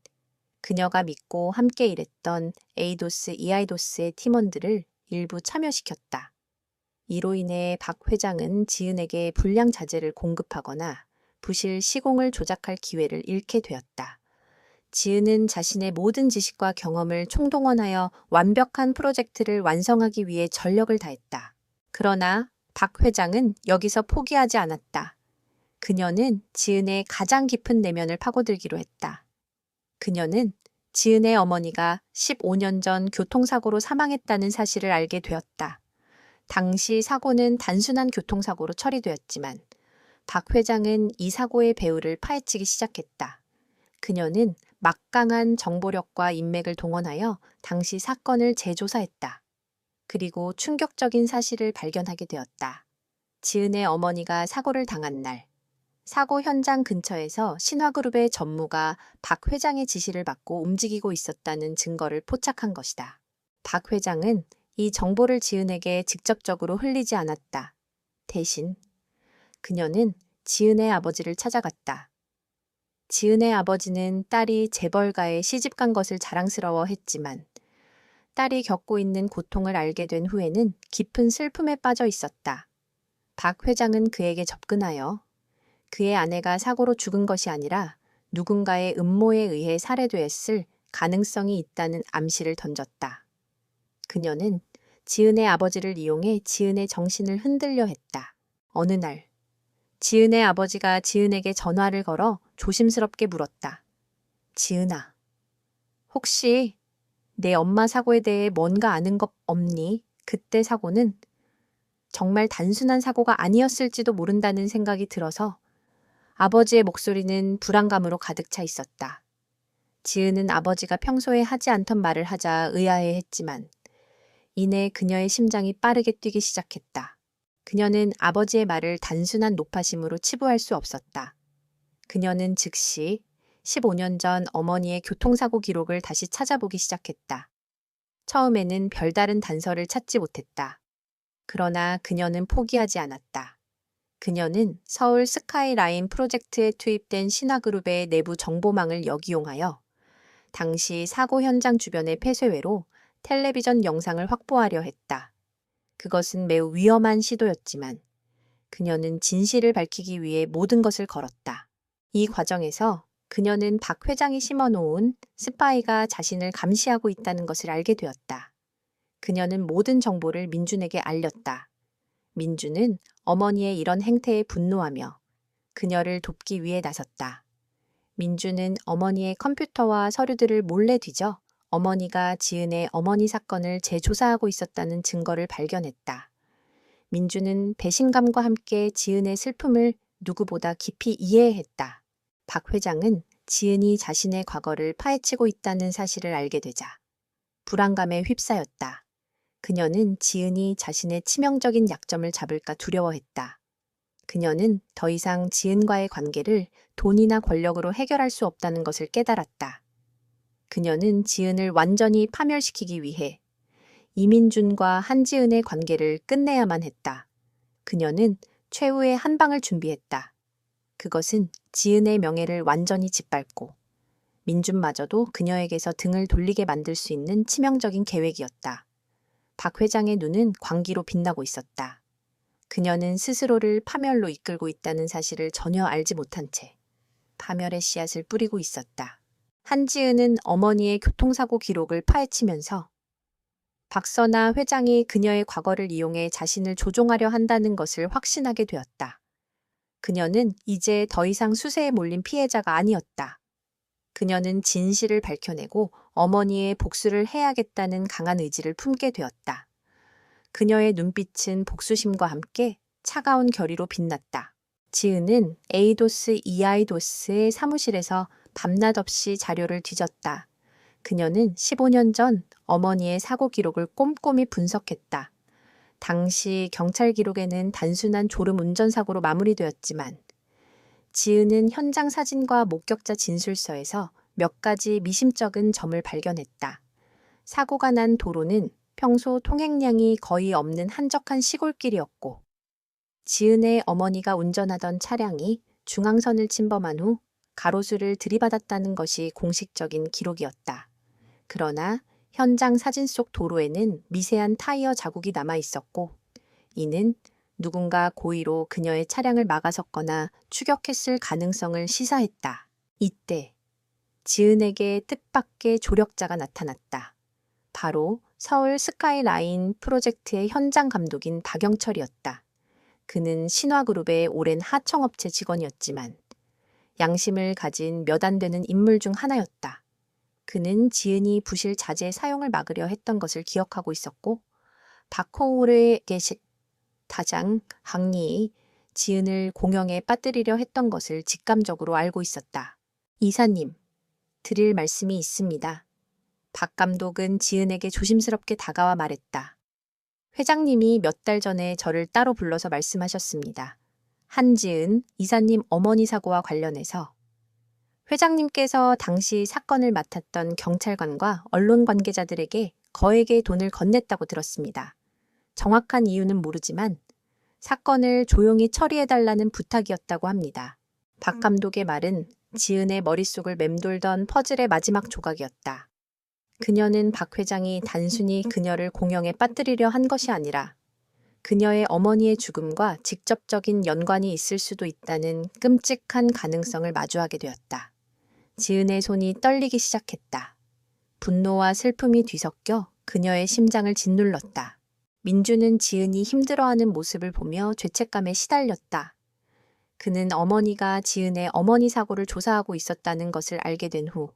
그녀가 믿고 함께 일했던 에이도스 이아이도스의 팀원들을 일부 참여시켰다. 이로 인해 박 회장은 지은에게 불량 자재를 공급하거나 부실 시공을 조작할 기회를 잃게 되었다. 지은은 자신의 모든 지식과 경험을 총동원하여 완벽한 프로젝트를 완성하기 위해 전력을 다했다. 그러나 박 회장은 여기서 포기하지 않았다. 그녀는 지은의 가장 깊은 내면을 파고들기로 했다. 그녀는 지은의 어머니가 15년 전 교통사고로 사망했다는 사실을 알게 되었다. 당시 사고는 단순한 교통사고로 처리되었지만 박 회장은 이 사고의 배후를 파헤치기 시작했다. 그녀는 막강한 정보력과 인맥을 동원하여 당시 사건을 재조사했다. 그리고 충격적인 사실을 발견하게 되었다. 지은의 어머니가 사고를 당한 날, 사고 현장 근처에서 신화그룹의 전무가 박 회장의 지시를 받고 움직이고 있었다는 증거를 포착한 것이다. 박 회장은 이 정보를 지은에게 직접적으로 흘리지 않았다. 대신 그녀는 지은의 아버지를 찾아갔다. 지은의 아버지는 딸이 재벌가에 시집간 것을 자랑스러워했지만 딸이 겪고 있는 고통을 알게 된 후에는 깊은 슬픔에 빠져 있었다. 박 회장은 그에게 접근하여 그의 아내가 사고로 죽은 것이 아니라 누군가의 음모에 의해 살해되었을 가능성이 있다는 암시를 던졌다. 그녀는 지은의 아버지를 이용해 지은의 정신을 흔들려 했다. 어느 날 지은의 아버지가 지은에게 전화를 걸어 조심스럽게 물었다. 지은아, 혹시 내 엄마 사고에 대해 뭔가 아는 것 없니? 그때 사고는 정말 단순한 사고가 아니었을지도 모른다는 생각이 들어서 아버지의 목소리는 불안감으로 가득 차 있었다. 지은은 아버지가 평소에 하지 않던 말을 하자 의아해했지만 이내 그녀의 심장이 빠르게 뛰기 시작했다. 그녀는 아버지의 말을 단순한 노파심으로 치부할 수 없었다. 그녀는 즉시 15년 전 어머니의 교통사고 기록을 다시 찾아보기 시작했다. 처음에는 별다른 단서를 찾지 못했다. 그러나 그녀는 포기하지 않았다. 그녀는 서울 스카이라인 프로젝트에 투입된 신화그룹의 내부 정보망을 역이용하여 당시 사고 현장 주변의 폐쇄회로 텔레비전 영상을 확보하려 했다. 그것은 매우 위험한 시도였지만 그녀는 진실을 밝히기 위해 모든 것을 걸었다. 이 과정에서 그녀는 박 회장이 심어놓은 스파이가 자신을 감시하고 있다는 것을 알게 되었다. 그녀는 모든 정보를 민준에게 알렸다. 민준은 어머니의 이런 행태에 분노하며 그녀를 돕기 위해 나섰다. 민준은 어머니의 컴퓨터와 서류들을 몰래 뒤져 어머니가 지은의 어머니 사건을 재조사하고 있었다는 증거를 발견했다. 민준은 배신감과 함께 지은의 슬픔을 누구보다 깊이 이해했다. 박 회장은 지은이 자신의 과거를 파헤치고 있다는 사실을 알게 되자 불안감에 휩싸였다. 그녀는 지은이 자신의 치명적인 약점을 잡을까 두려워했다. 그녀는 더 이상 지은과의 관계를 돈이나 권력으로 해결할 수 없다는 것을 깨달았다. 그녀는 지은을 완전히 파멸시키기 위해 이민준과 한지은의 관계를 끝내야만 했다. 그녀는 최후의 한 방을 준비했다. 그것은 지은의 명예를 완전히 짓밟고 민준마저도 그녀에게서 등을 돌리게 만들 수 있는 치명적인 계획이었다. 박 회장의 눈은 광기로 빛나고 있었다. 그녀는 스스로를 파멸로 이끌고 있다는 사실을 전혀 알지 못한 채 파멸의 씨앗을 뿌리고 있었다. 한지은은 어머니의 교통사고 기록을 파헤치면서 박선아 회장이 그녀의 과거를 이용해 자신을 조종하려 한다는 것을 확신하게 되었다. 그녀는 이제 더 이상 수세에 몰린 피해자가 아니었다. 그녀는 진실을 밝혀내고 어머니의 복수를 해야겠다는 강한 의지를 품게 되었다. 그녀의 눈빛은 복수심과 함께 차가운 결의로 빛났다. 지은은 에이도스 이아이도스의 사무실에서 밤낮 없이 자료를 뒤졌다. 그녀는 15년 전 어머니의 사고 기록을 꼼꼼히 분석했다. 당시 경찰 기록에는 단순한 졸음 운전사고로 마무리되었지만 지은은 현장 사진과 목격자 진술서에서 몇 가지 미심쩍은 점을 발견했다. 사고가 난 도로는 평소 통행량이 거의 없는 한적한 시골길이었고 지은의 어머니가 운전하던 차량이 중앙선을 침범한 후 가로수를 들이받았다는 것이 공식적인 기록이었다. 그러나 현장 사진 속 도로에는 미세한 타이어 자국이 남아 있었고 이는 누군가 고의로 그녀의 차량을 막아섰거나 추격했을 가능성을 시사했다. 이때 지은에게 뜻밖의 조력자가 나타났다. 바로 서울 스카이라인 프로젝트의 현장 감독인 박영철이었다. 그는 신화그룹의 오랜 하청업체 직원이었지만 양심을 가진 몇 안 되는 인물 중 하나였다. 그는 지은이 부실 자재 사용을 막으려 했던 것을 기억하고 있었고 박호울의 타장 항리이 지은을 공영에 빠뜨리려 했던 것을 직감적으로 알고 있었다. 이사님, 드릴 말씀이 있습니다. 박 감독은 지은에게 조심스럽게 다가와 말했다. 회장님이 몇 달 전에 저를 따로 불러서 말씀하셨습니다. 한지은 이사님 어머니 사고와 관련해서 회장님께서 당시 사건을 맡았던 경찰관과 언론 관계자들에게 거액의 돈을 건넸다고 들었습니다. 정확한 이유는 모르지만 사건을 조용히 처리해달라는 부탁이었다고 합니다. 박 감독의 말은 지은의 머릿속을 맴돌던 퍼즐의 마지막 조각이었다. 그녀는 박 회장이 단순히 그녀를 공영에 빠뜨리려 한 것이 아니라 그녀의 어머니의 죽음과 직접적인 연관이 있을 수도 있다는 끔찍한 가능성을 마주하게 되었다. 지은의 손이 떨리기 시작했다. 분노와 슬픔이 뒤섞여 그녀의 심장을 짓눌렀다. 민주는 지은이 힘들어하는 모습을 보며 죄책감에 시달렸다. 그는 어머니가 지은의 어머니 사고를 조사하고 있었다는 것을 알게 된 후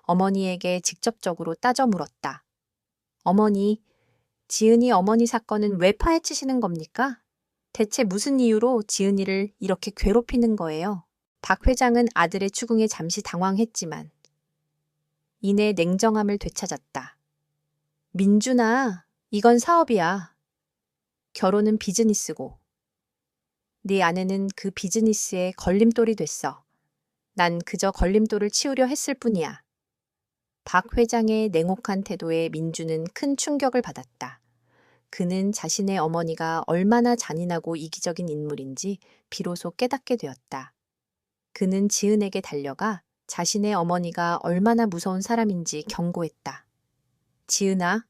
어머니에게 직접적으로 따져 물었다. 어머니, 지은이 어머니 사건은 왜 파헤치시는 겁니까? 대체 무슨 이유로 지은이를 이렇게 괴롭히는 거예요? 박 회장은 아들의 추궁에 잠시 당황했지만 이내 냉정함을 되찾았다. 민준아, 이건 사업이야. 결혼은 비즈니스고 네 아내는 그 비즈니스에 걸림돌이 됐어. 난 그저 걸림돌을 치우려 했을 뿐이야. 박 회장의 냉혹한 태도에 민주는 큰 충격을 받았다. 그는 자신의 어머니가 얼마나 잔인하고 이기적인 인물인지 비로소 깨닫게 되었다. 그는 지은에게 달려가 자신의 어머니가 얼마나 무서운 사람인지 경고했다. 지은아,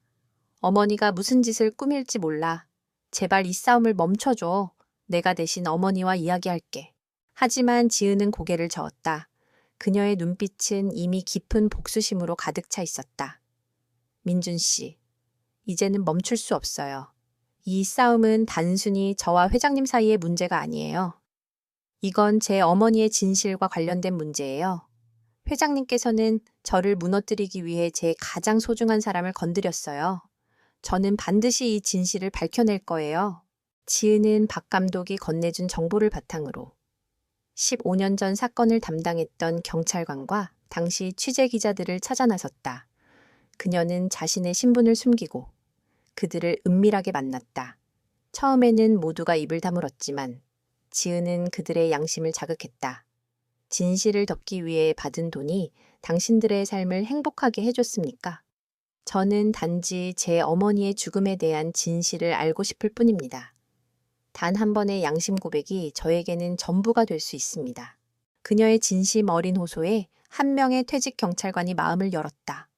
어머니가 무슨 짓을 꾸밀지 몰라. 제발 이 싸움을 멈춰줘. 내가 대신 어머니와 이야기할게. 하지만 지은은 고개를 저었다. 그녀의 눈빛은 이미 깊은 복수심으로 가득 차 있었다. 민준 씨, 이제는 멈출 수 없어요. 이 싸움은 단순히 저와 회장님 사이의 문제가 아니에요. 이건 제 어머니의 진실과 관련된 문제예요. 회장님께서는 저를 무너뜨리기 위해 제 가장 소중한 사람을 건드렸어요. 저는 반드시 이 진실을 밝혀낼 거예요. 지은은 박 감독이 건네준 정보를 바탕으로 15년 전 사건을 담당했던 경찰관과 당시 취재 기자들을 찾아 나섰다. 그녀는 자신의 신분을 숨기고 그들을 은밀하게 만났다. 처음에는 모두가 입을 다물었지만 지은은 그들의 양심을 자극했다. 진실을 덮기 위해 받은 돈이 당신들의 삶을 행복하게 해줬습니까? 저는 단지 제 어머니의 죽음에 대한 진실을 알고 싶을 뿐입니다. 단 한 번의 양심 고백이 저에게는 전부가 될 수 있습니다. 그녀의 진심 어린 호소에 한 명의 퇴직 경찰관이 마음을 열었다.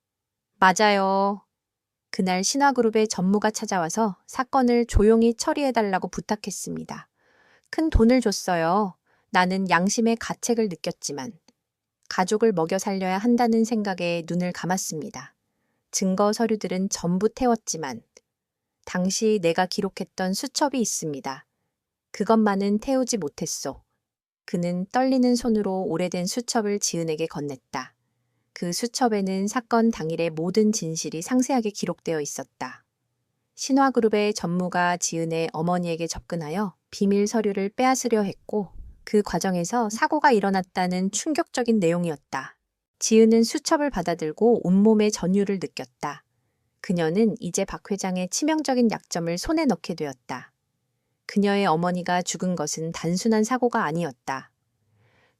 맞아요. 그날 신화그룹의 전무가 찾아와서 사건을 조용히 처리해달라고 부탁했습니다. 큰 돈을 줬어요. 나는 양심의 가책을 느꼈지만 가족을 먹여 살려야 한다는 생각에 눈을 감았습니다. 증거 서류들은 전부 태웠지만 당시 내가 기록했던 수첩이 있습니다. 그것만은 태우지 못했소. 그는 떨리는 손으로 오래된 수첩을 지은에게 건넸다. 그 수첩에는 사건 당일의 모든 진실이 상세하게 기록되어 있었다. 신화그룹의 전무가 지은의 어머니에게 접근하여 비밀 서류를 빼앗으려 했고 그 과정에서 사고가 일어났다는 충격적인 내용이었다. 지은은 수첩을 받아들고 온몸의 전율을 느꼈다. 그녀는 이제 박 회장의 치명적인 약점을 손에 넣게 되었다. 그녀의 어머니가 죽은 것은 단순한 사고가 아니었다.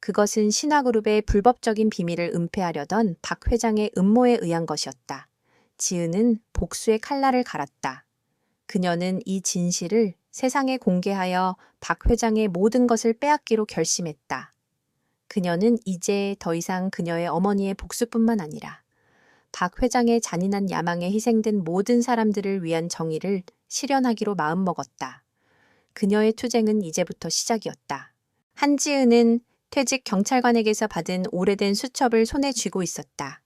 그것은 신화그룹의 불법적인 비밀을 은폐하려던 박 회장의 음모에 의한 것이었다. 지은은 복수의 칼날을 갈았다. 그녀는 이 진실을 세상에 공개하여 박 회장의 모든 것을 빼앗기로 결심했다. 그녀는 이제 더 이상 그녀의 어머니의 복수뿐만 아니라 박 회장의 잔인한 야망에 희생된 모든 사람들을 위한 정의를 실현하기로 마음먹었다. 그녀의 투쟁은 이제부터 시작이었다. 한지은은 퇴직 경찰관에게서 받은 오래된 수첩을 손에 쥐고 있었다.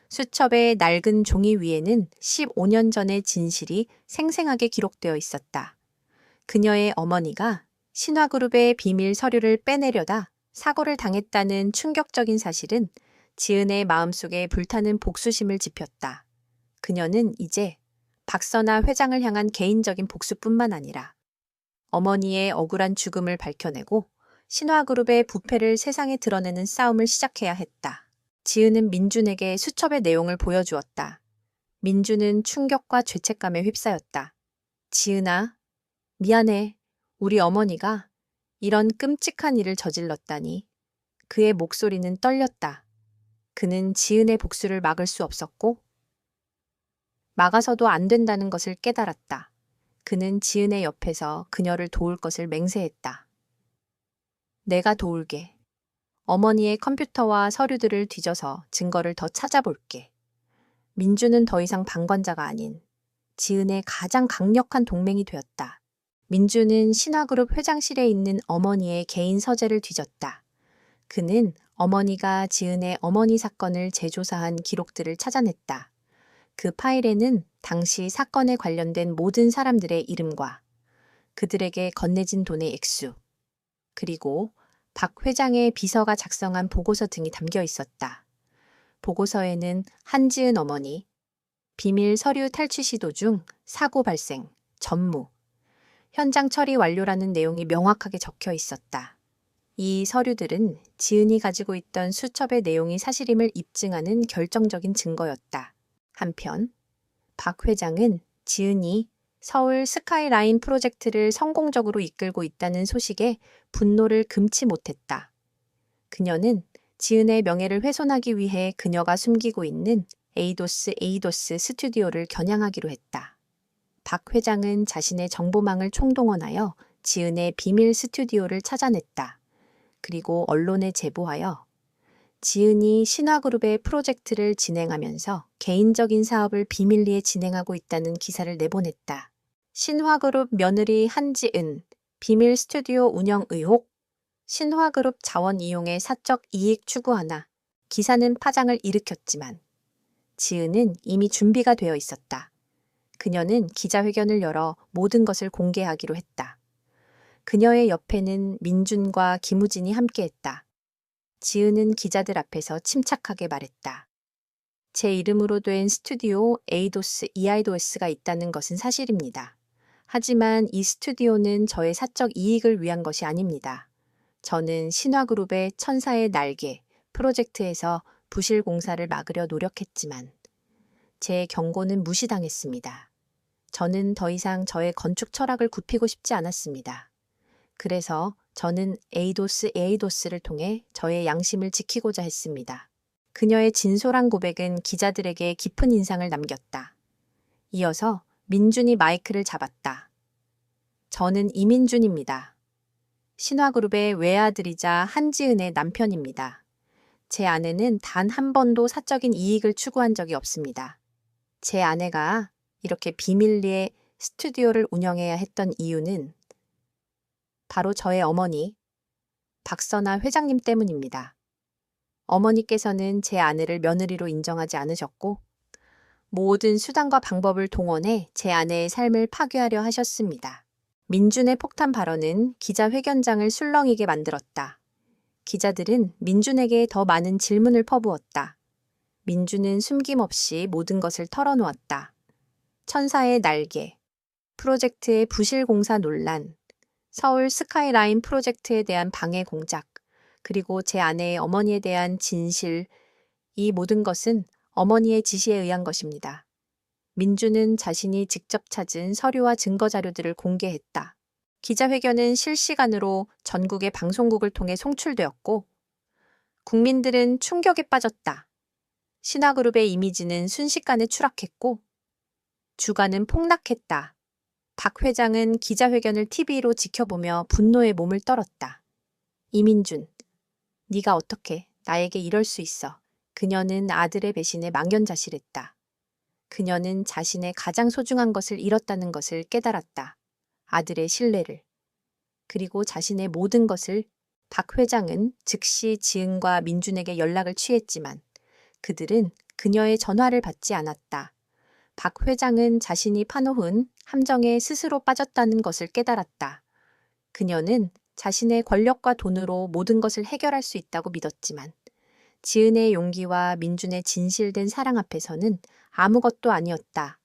수첩의 낡은 종이 위에는 15년 전의 진실이 생생하게 기록되어 있었다. 그녀의 어머니가 신화그룹의 비밀 서류를 빼내려다 사고를 당했다는 충격적인 사실은 지은의 마음속에 불타는 복수심을 지폈다. 그녀는 이제 박선아 회장을 향한 개인적인 복수뿐만 아니라 어머니의 억울한 죽음을 밝혀내고 신화그룹의 부패를 세상에 드러내는 싸움을 시작해야 했다. 지은은 민준에게 수첩의 내용을 보여주었다. 민준은 충격과 죄책감에 휩싸였다. 지은아, 미안해. 우리 어머니가 이런 끔찍한 일을 저질렀다니. 그의 목소리는 떨렸다. 그는 지은의 복수를 막을 수 없었고 막아서도 안 된다는 것을 깨달았다. 그는 지은의 옆에서 그녀를 도울 것을 맹세했다. 내가 도울게. 어머니의 컴퓨터와 서류들을 뒤져서 증거를 더 찾아볼게. 민주는 더 이상 방관자가 아닌 지은의 가장 강력한 동맹이 되었다. 민주는 신화그룹 회장실에 있는 어머니의 개인 서재를 뒤졌다. 그는 어머니가 지은의 어머니 사건을 재조사한 기록들을 찾아냈다. 그 파일에는 당시 사건에 관련된 모든 사람들의 이름과 그들에게 건네진 돈의 액수, 그리고 박 회장의 비서가 작성한 보고서 등이 담겨 있었다. 보고서에는 한지은 어머니, 비밀 서류 탈취 시도 중 사고 발생, 전무, 현장 처리 완료라는 내용이 명확하게 적혀 있었다. 이 서류들은 지은이 가지고 있던 수첩의 내용이 사실임을 입증하는 결정적인 증거였다. 한편 박 회장은 지은이 서울 스카이라인 프로젝트를 성공적으로 이끌고 있다는 소식에 분노를 금치 못했다. 그녀는 지은의 명예를 훼손하기 위해 그녀가 숨기고 있는 에이도스 스튜디오를 겨냥하기로 했다. 박 회장은 자신의 정보망을 총동원하여 지은의 비밀 스튜디오를 찾아냈다. 그리고 언론에 제보하여 지은이 신화그룹의 프로젝트를 진행하면서 개인적인 사업을 비밀리에 진행하고 있다는 기사를 내보냈다. 신화그룹 며느리 한지은, 비밀 스튜디오 운영 의혹, 신화그룹 자원 이용에 사적 이익 추구하나. 기사는 파장을 일으켰지만 지은은 이미 준비가 되어 있었다. 그녀는 기자회견을 열어 모든 것을 공개하기로 했다. 그녀의 옆에는 민준과 김우진이 함께했다. 지은은 기자들 앞에서 침착하게 말했다. 제 이름으로 된 스튜디오 에이도스 EIDOS가 있다는 것은 사실입니다. 하지만 이 스튜디오는 저의 사적 이익을 위한 것이 아닙니다. 저는 신화그룹의 천사의 날개 프로젝트에서 부실 공사를 막으려 노력했지만 제 경고는 무시당했습니다. 저는 더 이상 저의 건축 철학을 굽히고 싶지 않았습니다. 그래서 저는 에이도스를 통해 저의 양심을 지키고자 했습니다. 그녀의 진솔한 고백은 기자들에게 깊은 인상을 남겼다. 이어서 민준이 마이크를 잡았다. 저는 이민준입니다. 신화그룹의 외아들이자 한지은의 남편입니다. 제 아내는 단 한 번도 사적인 이익을 추구한 적이 없습니다. 제 아내가 이렇게 비밀리에 스튜디오를 운영해야 했던 이유는 바로 저의 어머니, 박선아 회장님 때문입니다. 어머니께서는 제 아내를 며느리로 인정하지 않으셨고 모든 수단과 방법을 동원해 제 아내의 삶을 파괴하려 하셨습니다. 민준의 폭탄 발언은 기자회견장을 술렁이게 만들었다. 기자들은 민준에게 더 많은 질문을 퍼부었다. 민준은 숨김없이 모든 것을 털어놓았다. 천사의 날개, 프로젝트의 부실 공사 논란, 서울 스카이라인 프로젝트에 대한 방해 공작, 그리고 제 아내의 어머니에 대한 진실, 이 모든 것은 어머니의 지시에 의한 것입니다. 민주는 자신이 직접 찾은 서류와 증거 자료들을 공개했다. 기자회견은 실시간으로 전국의 방송국을 통해 송출되었고 국민들은 충격에 빠졌다. 신화그룹의 이미지는 순식간에 추락했고 주가는 폭락했다. 박 회장은 기자회견을 TV로 지켜보며 분노에 몸을 떨었다. 이민준, 네가 어떻게 나에게 이럴 수 있어. 그녀는 아들의 배신에 망연자실했다. 그녀는 자신의 가장 소중한 것을 잃었다는 것을 깨달았다. 아들의 신뢰를. 그리고 자신의 모든 것을. 박 회장은 즉시 지은과 민준에게 연락을 취했지만 그들은 그녀의 전화를 받지 않았다. 박 회장은 자신이 파놓은 함정에 스스로 빠졌다는 것을 깨달았다. 그녀는 자신의 권력과 돈으로 모든 것을 해결할 수 있다고 믿었지만 지은의 용기와 민준의 진실된 사랑 앞에서는 아무것도 아니었다.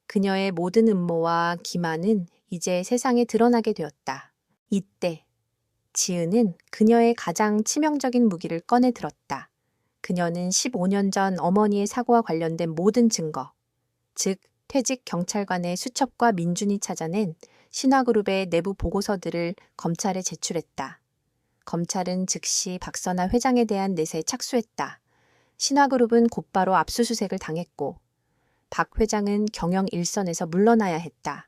그녀의 모든 음모와 기만은 이제 세상에 드러나게 되었다. 이때 지은은 그녀의 가장 치명적인 무기를 꺼내 들었다. 그녀는 15년 전 어머니의 사고와 관련된 모든 증거, 즉 퇴직 경찰관의 수첩과 민준이 찾아낸 신화그룹의 내부 보고서들을 검찰에 제출했다. 검찰은 즉시 박선아 회장에 대한 내세에 착수했다. 신화그룹은 곧바로 압수수색을 당했고 박 회장은 경영 일선에서 물러나야 했다.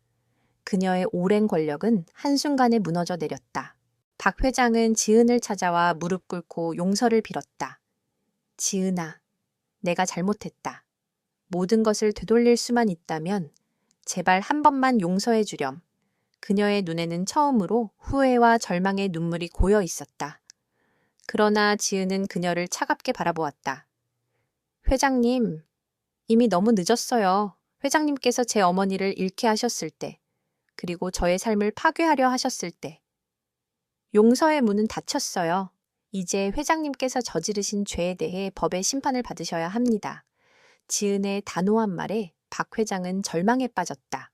그녀의 오랜 권력은 한순간에 무너져 내렸다. 박 회장은 지은을 찾아와 무릎 꿇고 용서를 빌었다. 지은아, 내가 잘못했다. 모든 것을 되돌릴 수만 있다면 제발 한 번만 용서해 주렴. 그녀의 눈에는 처음으로 후회와 절망의 눈물이 고여 있었다. 그러나 지은은 그녀를 차갑게 바라보았다. 회장님, 이미 너무 늦었어요. 회장님께서 제 어머니를 잃게 하셨을 때, 그리고 저의 삶을 파괴하려 하셨을 때, 용서의 문은 닫혔어요. 이제 회장님께서 저지르신 죄에 대해 법의 심판을 받으셔야 합니다. 지은의 단호한 말에 박 회장은 절망에 빠졌다.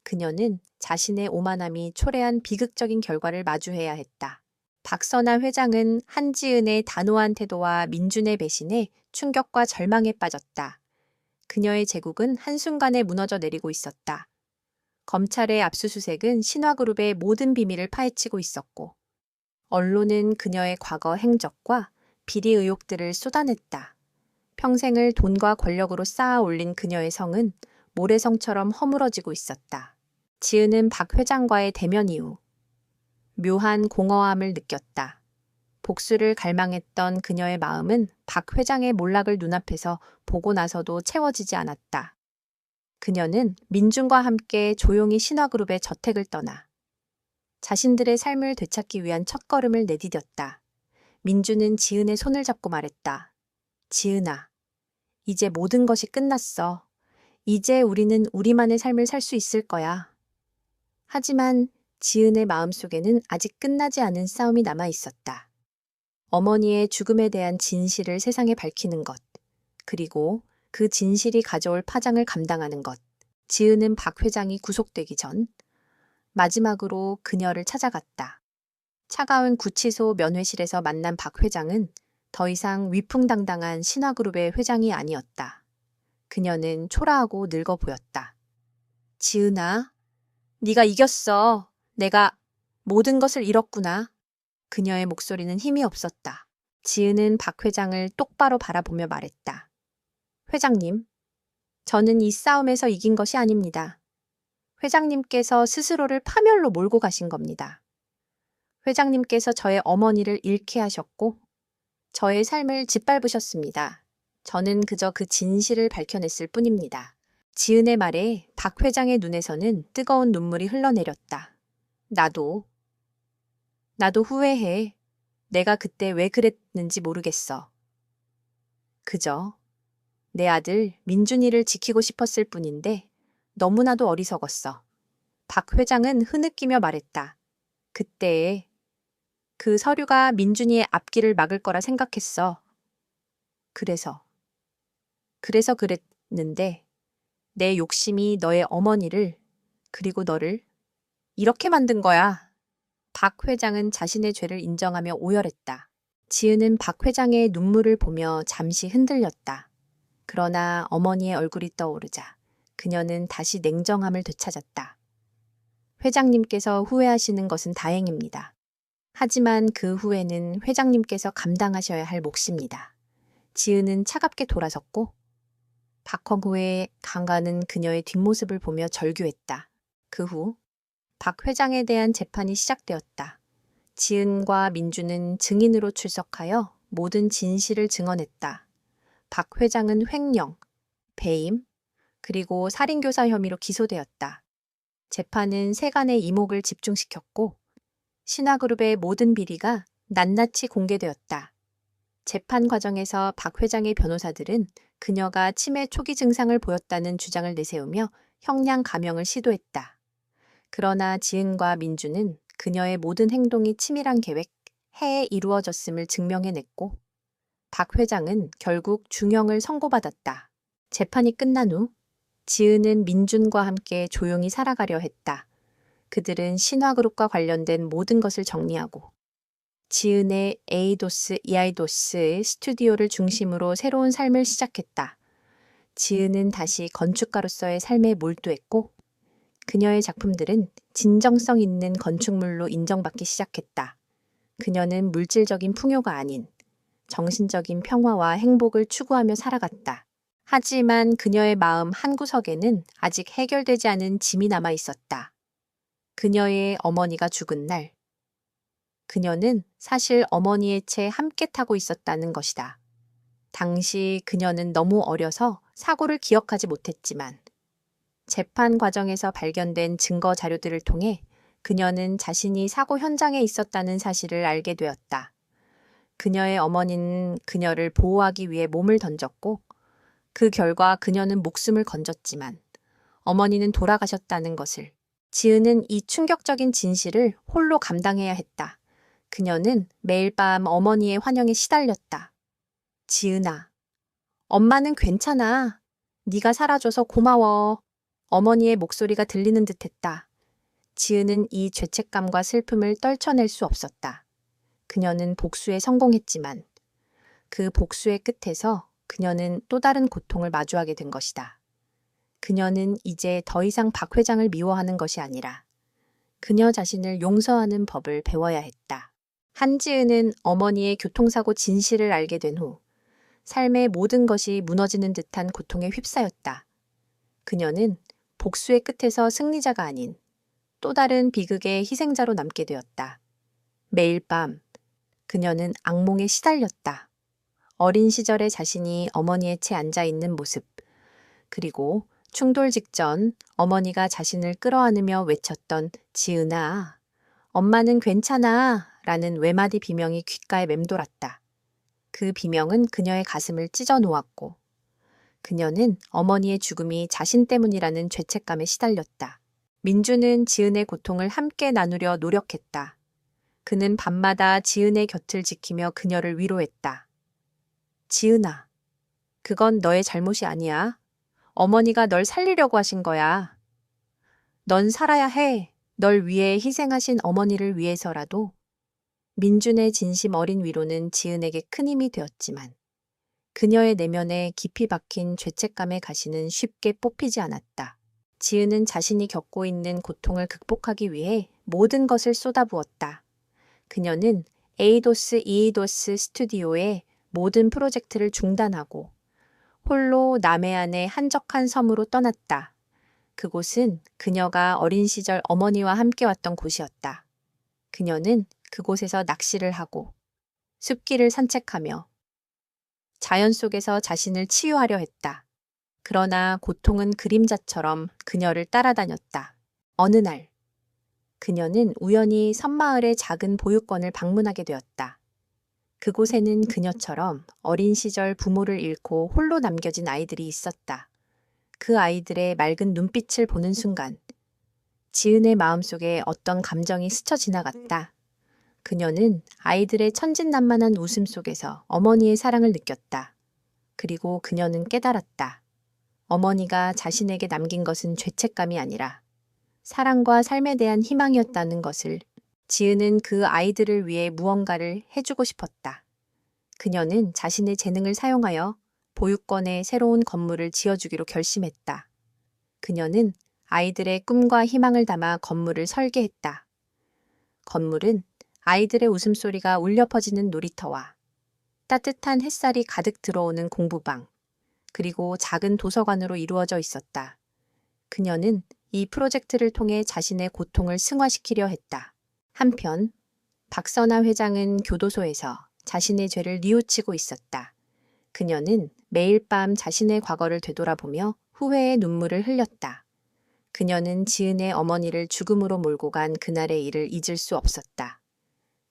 그녀는 자신의 오만함이 초래한 비극적인 결과를 마주해야 했다. 박선아 회장은 한지은의 단호한 태도와 민준의 배신에 충격과 절망에 빠졌다. 그녀의 제국은 한순간에 무너져 내리고 있었다. 검찰의 압수수색은 신화그룹의 모든 비밀을 파헤치고 있었고 언론은 그녀의 과거 행적과 비리 의혹들을 쏟아냈다. 평생을 돈과 권력으로 쌓아 올린 그녀의 성은 모래성처럼 허물어지고 있었다. 지은은 박 회장과의 대면 이후 묘한 공허함을 느꼈다. 복수를 갈망했던 그녀의 마음은 박 회장의 몰락을 눈앞에서 보고 나서도 채워지지 않았다. 그녀는 민준과 함께 조용히 신화그룹의 저택을 떠나 자신들의 삶을 되찾기 위한 첫걸음을 내디뎠다. 민준은 지은의 손을 잡고 말했다. 지은아, 이제 모든 것이 끝났어. 이제 우리는 우리만의 삶을 살 수 있을 거야. 하지만 지은의 마음속에는 아직 끝나지 않은 싸움이 남아 있었다. 어머니의 죽음에 대한 진실을 세상에 밝히는 것, 그리고 그 진실이 가져올 파장을 감당하는 것. 지은은 박 회장이 구속되기 전 마지막으로 그녀를 찾아갔다. 차가운 구치소 면회실에서 만난 박 회장은 더 이상 위풍당당한 신화그룹의 회장이 아니었다. 그녀는 초라하고 늙어 보였다. 지은아, 네가 이겼어. 내가 모든 것을 잃었구나. 그녀의 목소리는 힘이 없었다. 지은은 박 회장을 똑바로 바라보며 말했다. 회장님, 저는 이 싸움에서 이긴 것이 아닙니다. 회장님께서 스스로를 파멸로 몰고 가신 겁니다. 회장님께서 저의 어머니를 잃게 하셨고 저의 삶을 짓밟으셨습니다. 저는 그저 그 진실을 밝혀냈을 뿐입니다. 지은의 말에 박 회장의 눈에서는 뜨거운 눈물이 흘러내렸다. 나도 후회해. 내가 그때 왜 그랬는지 모르겠어. 그저 내 아들 민준이를 지키고 싶었을 뿐인데 너무나도 어리석었어. 박 회장은 흐느끼며 말했다. 그때 그 서류가 민준이의 앞길을 막을 거라 생각했어. 그래서 그랬는데 내 욕심이 너의 어머니를 그리고 너를 이렇게 만든 거야. 박 회장은 자신의 죄를 인정하며 오열했다. 지은은 박 회장의 눈물을 보며 잠시 흔들렸다. 그러나 어머니의 얼굴이 떠오르자 그녀는 다시 냉정함을 되찾았다. 회장님께서 후회하시는 것은 다행입니다. 하지만 그 후회는 회장님께서 감당하셔야 할 몫입니다. 지은은 차갑게 돌아섰고 박헌호의 강가는 그녀의 뒷모습을 보며 절규했다. 그 후 박 회장에 대한 재판이 시작되었다. 지은과 민주는 증인으로 출석하여 모든 진실을 증언했다. 박 회장은 횡령, 배임, 그리고 살인교사 혐의로 기소되었다. 재판은 세간의 이목을 집중시켰고 신화그룹의 모든 비리가 낱낱이 공개되었다. 재판 과정에서 박 회장의 변호사들은 그녀가 치매 초기 증상을 보였다는 주장을 내세우며 형량 감형을 시도했다. 그러나 지은과 민주는 그녀의 모든 행동이 치밀한 계획, 해에 이루어졌음을 증명해냈고 박 회장은 결국 중형을 선고받았다. 재판이 끝난 후 지은은 민준과 함께 조용히 살아가려 했다. 그들은 신화그룹과 관련된 모든 것을 정리하고 지은의 에이도스 이아이도스의 스튜디오를 중심으로 새로운 삶을 시작했다. 지은은 다시 건축가로서의 삶에 몰두했고 그녀의 작품들은 진정성 있는 건축물로 인정받기 시작했다. 그녀는 물질적인 풍요가 아닌 정신적인 평화와 행복을 추구하며 살아갔다. 하지만 그녀의 마음 한구석에는 아직 해결되지 않은 짐이 남아 있었다. 그녀의 어머니가 죽은 날, 그녀는 사실 어머니의 채 함께 타고 있었다는 것이다. 당시 그녀는 너무 어려서 사고를 기억하지 못했지만 재판 과정에서 발견된 증거 자료들을 통해 그녀는 자신이 사고 현장에 있었다는 사실을 알게 되었다. 그녀의 어머니는 그녀를 보호하기 위해 몸을 던졌고 그 결과 그녀는 목숨을 건졌지만 어머니는 돌아가셨다는 것을 지은은 이 충격적인 진실을 홀로 감당해야 했다. 그녀는 매일 밤 어머니의 환영에 시달렸다. 지은아, 엄마는 괜찮아. 네가 살아줘서 고마워. 어머니의 목소리가 들리는 듯했다. 지은은 이 죄책감과 슬픔을 떨쳐낼 수 없었다. 그녀는 복수에 성공했지만 그 복수의 끝에서 그녀는 또 다른 고통을 마주하게 된 것이다. 그녀는 이제 더 이상 박 회장을 미워하는 것이 아니라 그녀 자신을 용서하는 법을 배워야 했다. 한지은은 어머니의 교통사고 진실을 알게 된 후 삶의 모든 것이 무너지는 듯한 고통에 휩싸였다. 그녀는 복수의 끝에서 승리자가 아닌 또 다른 비극의 희생자로 남게 되었다. 매일 밤 그녀는 악몽에 시달렸다. 어린 시절의 자신이 어머니의 채 앉아 있는 모습, 그리고 충돌 직전 어머니가 자신을 끌어안으며 외쳤던 지은아, 엄마는 괜찮아 라는 외마디 비명이 귓가에 맴돌았다. 그 비명은 그녀의 가슴을 찢어 놓았고 그녀는 어머니의 죽음이 자신 때문이라는 죄책감에 시달렸다. 민주는 지은의 고통을 함께 나누려 노력했다. 그는 밤마다 지은의 곁을 지키며 그녀를 위로했다. 지은아, 그건 너의 잘못이 아니야. 어머니가 널 살리려고 하신 거야. 넌 살아야 해. 널 위해 희생하신 어머니를 위해서라도. 민준의 진심 어린 위로는 지은에게 큰 힘이 되었지만 그녀의 내면에 깊이 박힌 죄책감의 가시는 쉽게 뽑히지 않았다. 지은은 자신이 겪고 있는 고통을 극복하기 위해 모든 것을 쏟아부었다. 그녀는 에이도스 이이도스 스튜디오의 모든 프로젝트를 중단하고 홀로 남해안의 한적한 섬으로 떠났다. 그곳은 그녀가 어린 시절 어머니와 함께 왔던 곳이었다. 그녀는 그곳에서 낚시를 하고 숲길을 산책하며 자연 속에서 자신을 치유하려 했다. 그러나 고통은 그림자처럼 그녀를 따라다녔다. 어느 날, 그녀는 우연히 섬마을의 작은 보육원을 방문하게 되었다. 그곳에는 그녀처럼 어린 시절 부모를 잃고 홀로 남겨진 아이들이 있었다. 그 아이들의 맑은 눈빛을 보는 순간, 지은의 마음속에 어떤 감정이 스쳐 지나갔다. 그녀는 아이들의 천진난만한 웃음 속에서 어머니의 사랑을 느꼈다. 그리고 그녀는 깨달았다. 어머니가 자신에게 남긴 것은 죄책감이 아니라 사랑과 삶에 대한 희망이었다는 것을. 지은은 그 아이들을 위해 무언가를 해주고 싶었다. 그녀는 자신의 재능을 사용하여 보육원에 새로운 건물을 지어주기로 결심했다. 그녀는 아이들의 꿈과 희망을 담아 건물을 설계했다. 건물은 아이들의 웃음소리가 울려 퍼지는 놀이터와 따뜻한 햇살이 가득 들어오는 공부방, 그리고 작은 도서관으로 이루어져 있었다. 그녀는 이 프로젝트를 통해 자신의 고통을 승화시키려 했다. 한편 박선아 회장은 교도소에서 자신의 죄를 뉘우치고 있었다. 그녀는 매일 밤 자신의 과거를 되돌아보며 후회의 눈물을 흘렸다. 그녀는 지은의 어머니를 죽음으로 몰고 간 그날의 일을 잊을 수 없었다.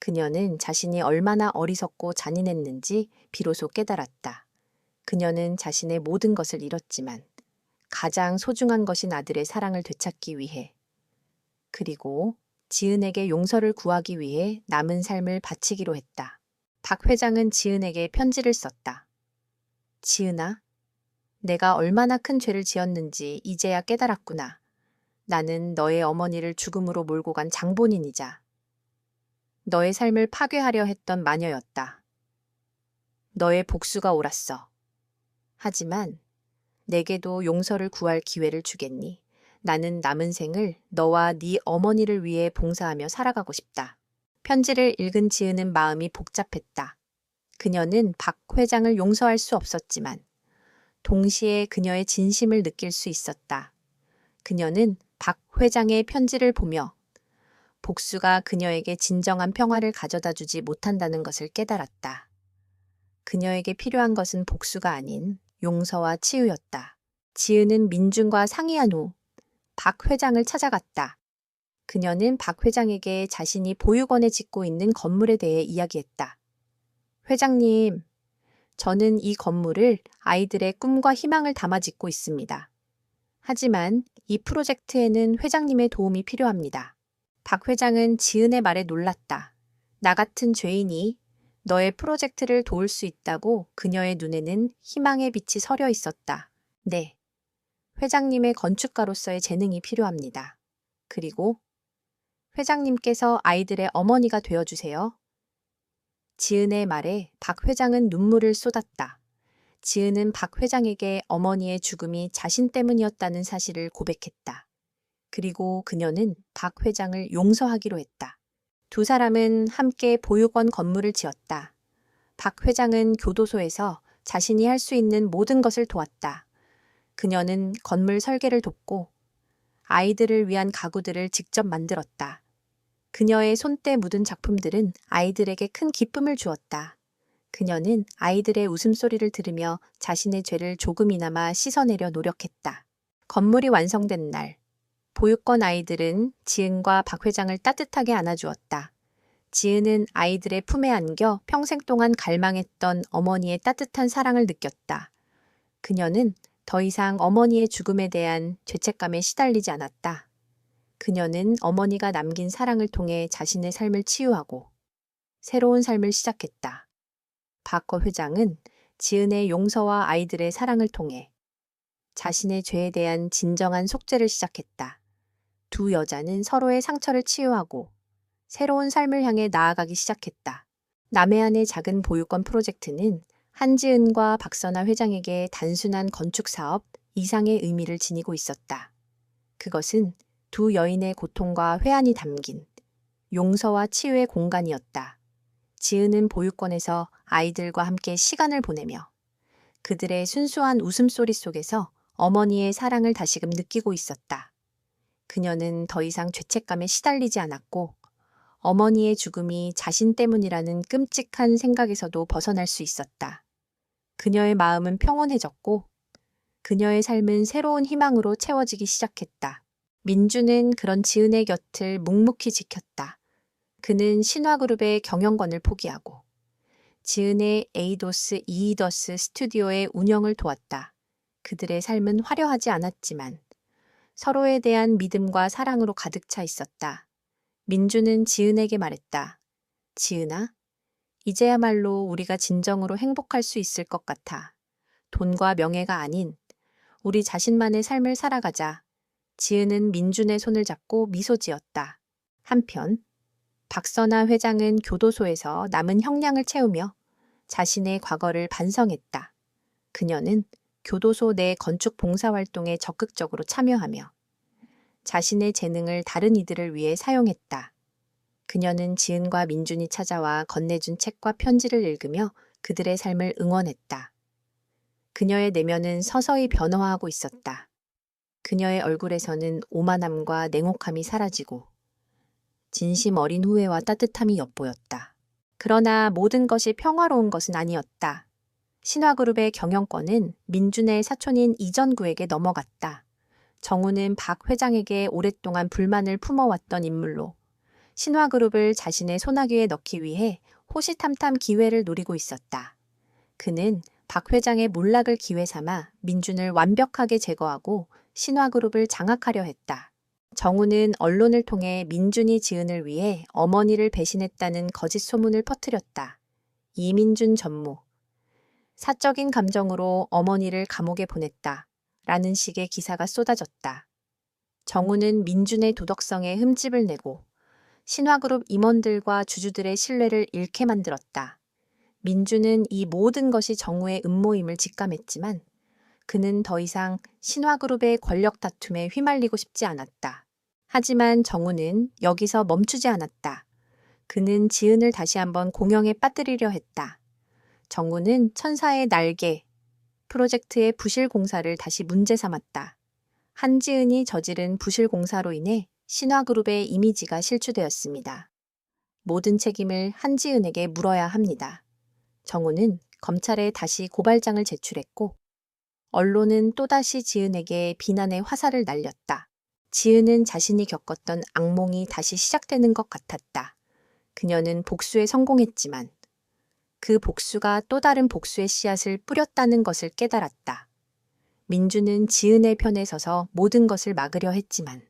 그녀는 자신이 얼마나 어리석고 잔인했는지 비로소 깨달았다. 그녀는 자신의 모든 것을 잃었지만 가장 소중한 것인 아들의 사랑을 되찾기 위해, 그리고 지은에게 용서를 구하기 위해 남은 삶을 바치기로 했다. 박 회장은 지은에게 편지를 썼다. 지은아, 내가 얼마나 큰 죄를 지었는지 이제야 깨달았구나. 나는 너의 어머니를 죽음으로 몰고 간 장본인이자 너의 삶을 파괴하려 했던 마녀였다. 너의 복수가 옳았어. 하지만 내게도 용서를 구할 기회를 주겠니? 나는 남은 생을 너와 네 어머니를 위해 봉사하며 살아가고 싶다. 편지를 읽은 지은은 마음이 복잡했다. 그녀는 박 회장을 용서할 수 없었지만 동시에 그녀의 진심을 느낄 수 있었다. 그녀는 박 회장의 편지를 보며 복수가 그녀에게 진정한 평화를 가져다 주지 못한다는 것을 깨달았다. 그녀에게 필요한 것은 복수가 아닌 용서와 치유였다. 지은은 민준과 상의한 후 박 회장을 찾아갔다. 그녀는 박 회장에게 자신이 보육원에 짓고 있는 건물에 대해 이야기했다. 회장님, 저는 이 건물을 아이들의 꿈과 희망을 담아 짓고 있습니다. 하지만 이 프로젝트에는 회장님의 도움이 필요합니다. 박 회장은 지은의 말에 놀랐다. 나 같은 죄인이 너의 프로젝트를 도울 수 있다고 그녀의 눈에는 희망의 빛이 서려 있었다. 네, 회장님의 건축가로서의 재능이 필요합니다. 그리고 회장님께서 아이들의 어머니가 되어주세요. 지은의 말에 박 회장은 눈물을 쏟았다. 지은은 박 회장에게 어머니의 죽음이 자신 때문이었다는 사실을 고백했다. 그리고 그녀는 박 회장을 용서하기로 했다. 두 사람은 함께 보육원 건물을 지었다. 박 회장은 교도소에서 자신이 할 수 있는 모든 것을 도왔다. 그녀는 건물 설계를 돕고 아이들을 위한 가구들을 직접 만들었다. 그녀의 손때 묻은 작품들은 아이들에게 큰 기쁨을 주었다. 그녀는 아이들의 웃음소리를 들으며 자신의 죄를 조금이나마 씻어내려 노력했다. 건물이 완성된 날, 보육원 아이들은 지은과 박 회장을 따뜻하게 안아주었다. 지은은 아이들의 품에 안겨 평생 동안 갈망했던 어머니의 따뜻한 사랑을 느꼈다. 그녀는 더 이상 어머니의 죽음에 대한 죄책감에 시달리지 않았다. 그녀는 어머니가 남긴 사랑을 통해 자신의 삶을 치유하고 새로운 삶을 시작했다. 바커 회장은 지은의 용서와 아이들의 사랑을 통해 자신의 죄에 대한 진정한 속죄를 시작했다. 두 여자는 서로의 상처를 치유하고 새로운 삶을 향해 나아가기 시작했다. 남해안의 작은 보육원 프로젝트는 한지은과 박선아 회장에게 단순한 건축 사업 이상의 의미를 지니고 있었다. 그것은 두 여인의 고통과 회한이 담긴 용서와 치유의 공간이었다. 지은은 보육원에서 아이들과 함께 시간을 보내며 그들의 순수한 웃음소리 속에서 어머니의 사랑을 다시금 느끼고 있었다. 그녀는 더 이상 죄책감에 시달리지 않았고 어머니의 죽음이 자신 때문이라는 끔찍한 생각에서도 벗어날 수 있었다. 그녀의 마음은 평온해졌고 그녀의 삶은 새로운 희망으로 채워지기 시작했다. 민주는 그런 지은의 곁을 묵묵히 지켰다. 그는 신화그룹의 경영권을 포기하고 지은의 에이도스 이이더스 스튜디오의 운영을 도왔다. 그들의 삶은 화려하지 않았지만 서로에 대한 믿음과 사랑으로 가득 차 있었다. 민주는 지은에게 말했다. 지은아, 이제야말로 우리가 진정으로 행복할 수 있을 것 같아. 돈과 명예가 아닌 우리 자신만의 삶을 살아가자. 지은은 민준의 손을 잡고 미소 지었다. 한편 박선아 회장은 교도소에서 남은 형량을 채우며 자신의 과거를 반성했다. 그녀는 교도소 내 건축 봉사활동에 적극적으로 참여하며 자신의 재능을 다른 이들을 위해 사용했다. 그녀는 지은과 민준이 찾아와 건네준 책과 편지를 읽으며 그들의 삶을 응원했다. 그녀의 내면은 서서히 변화하고 있었다. 그녀의 얼굴에서는 오만함과 냉혹함이 사라지고 진심 어린 후회와 따뜻함이 엿보였다. 그러나 모든 것이 평화로운 것은 아니었다. 신화그룹의 경영권은 민준의 사촌인 이전구에게 넘어갔다. 정우는 박 회장에게 오랫동안 불만을 품어왔던 인물로 신화그룹을 자신의 손아귀에 넣기 위해 호시탐탐 기회를 노리고 있었다. 그는 박 회장의 몰락을 기회 삼아 민준을 완벽하게 제거하고 신화그룹을 장악하려 했다. 정우는 언론을 통해 민준이 지은을 위해 어머니를 배신했다는 거짓 소문을 퍼뜨렸다. 이민준 전무. 사적인 감정으로 어머니를 감옥에 보냈다. 라는 식의 기사가 쏟아졌다. 정우는 민준의 도덕성에 흠집을 내고 신화그룹 임원들과 주주들의 신뢰를 잃게 만들었다. 민준은 이 모든 것이 정우의 음모임을 직감했지만 그는 더 이상 신화그룹의 권력 다툼에 휘말리고 싶지 않았다. 하지만 정우는 여기서 멈추지 않았다. 그는 지은을 다시 한번 공영에 빠뜨리려 했다. 정우는 천사의 날개 프로젝트의 부실 공사를 다시 문제 삼았다. 한지은이 저지른 부실 공사로 인해 신화그룹의 이미지가 실추되었습니다. 모든 책임을 한지은에게 물어야 합니다. 정우는 검찰에 다시 고발장을 제출했고 언론은 또다시 지은에게 비난의 화살을 날렸다. 지은은 자신이 겪었던 악몽이 다시 시작되는 것 같았다. 그녀는 복수에 성공했지만 그 복수가 또 다른 복수의 씨앗을 뿌렸다는 것을 깨달았다. 민주는 지은의 편에 서서 모든 것을 막으려 했지만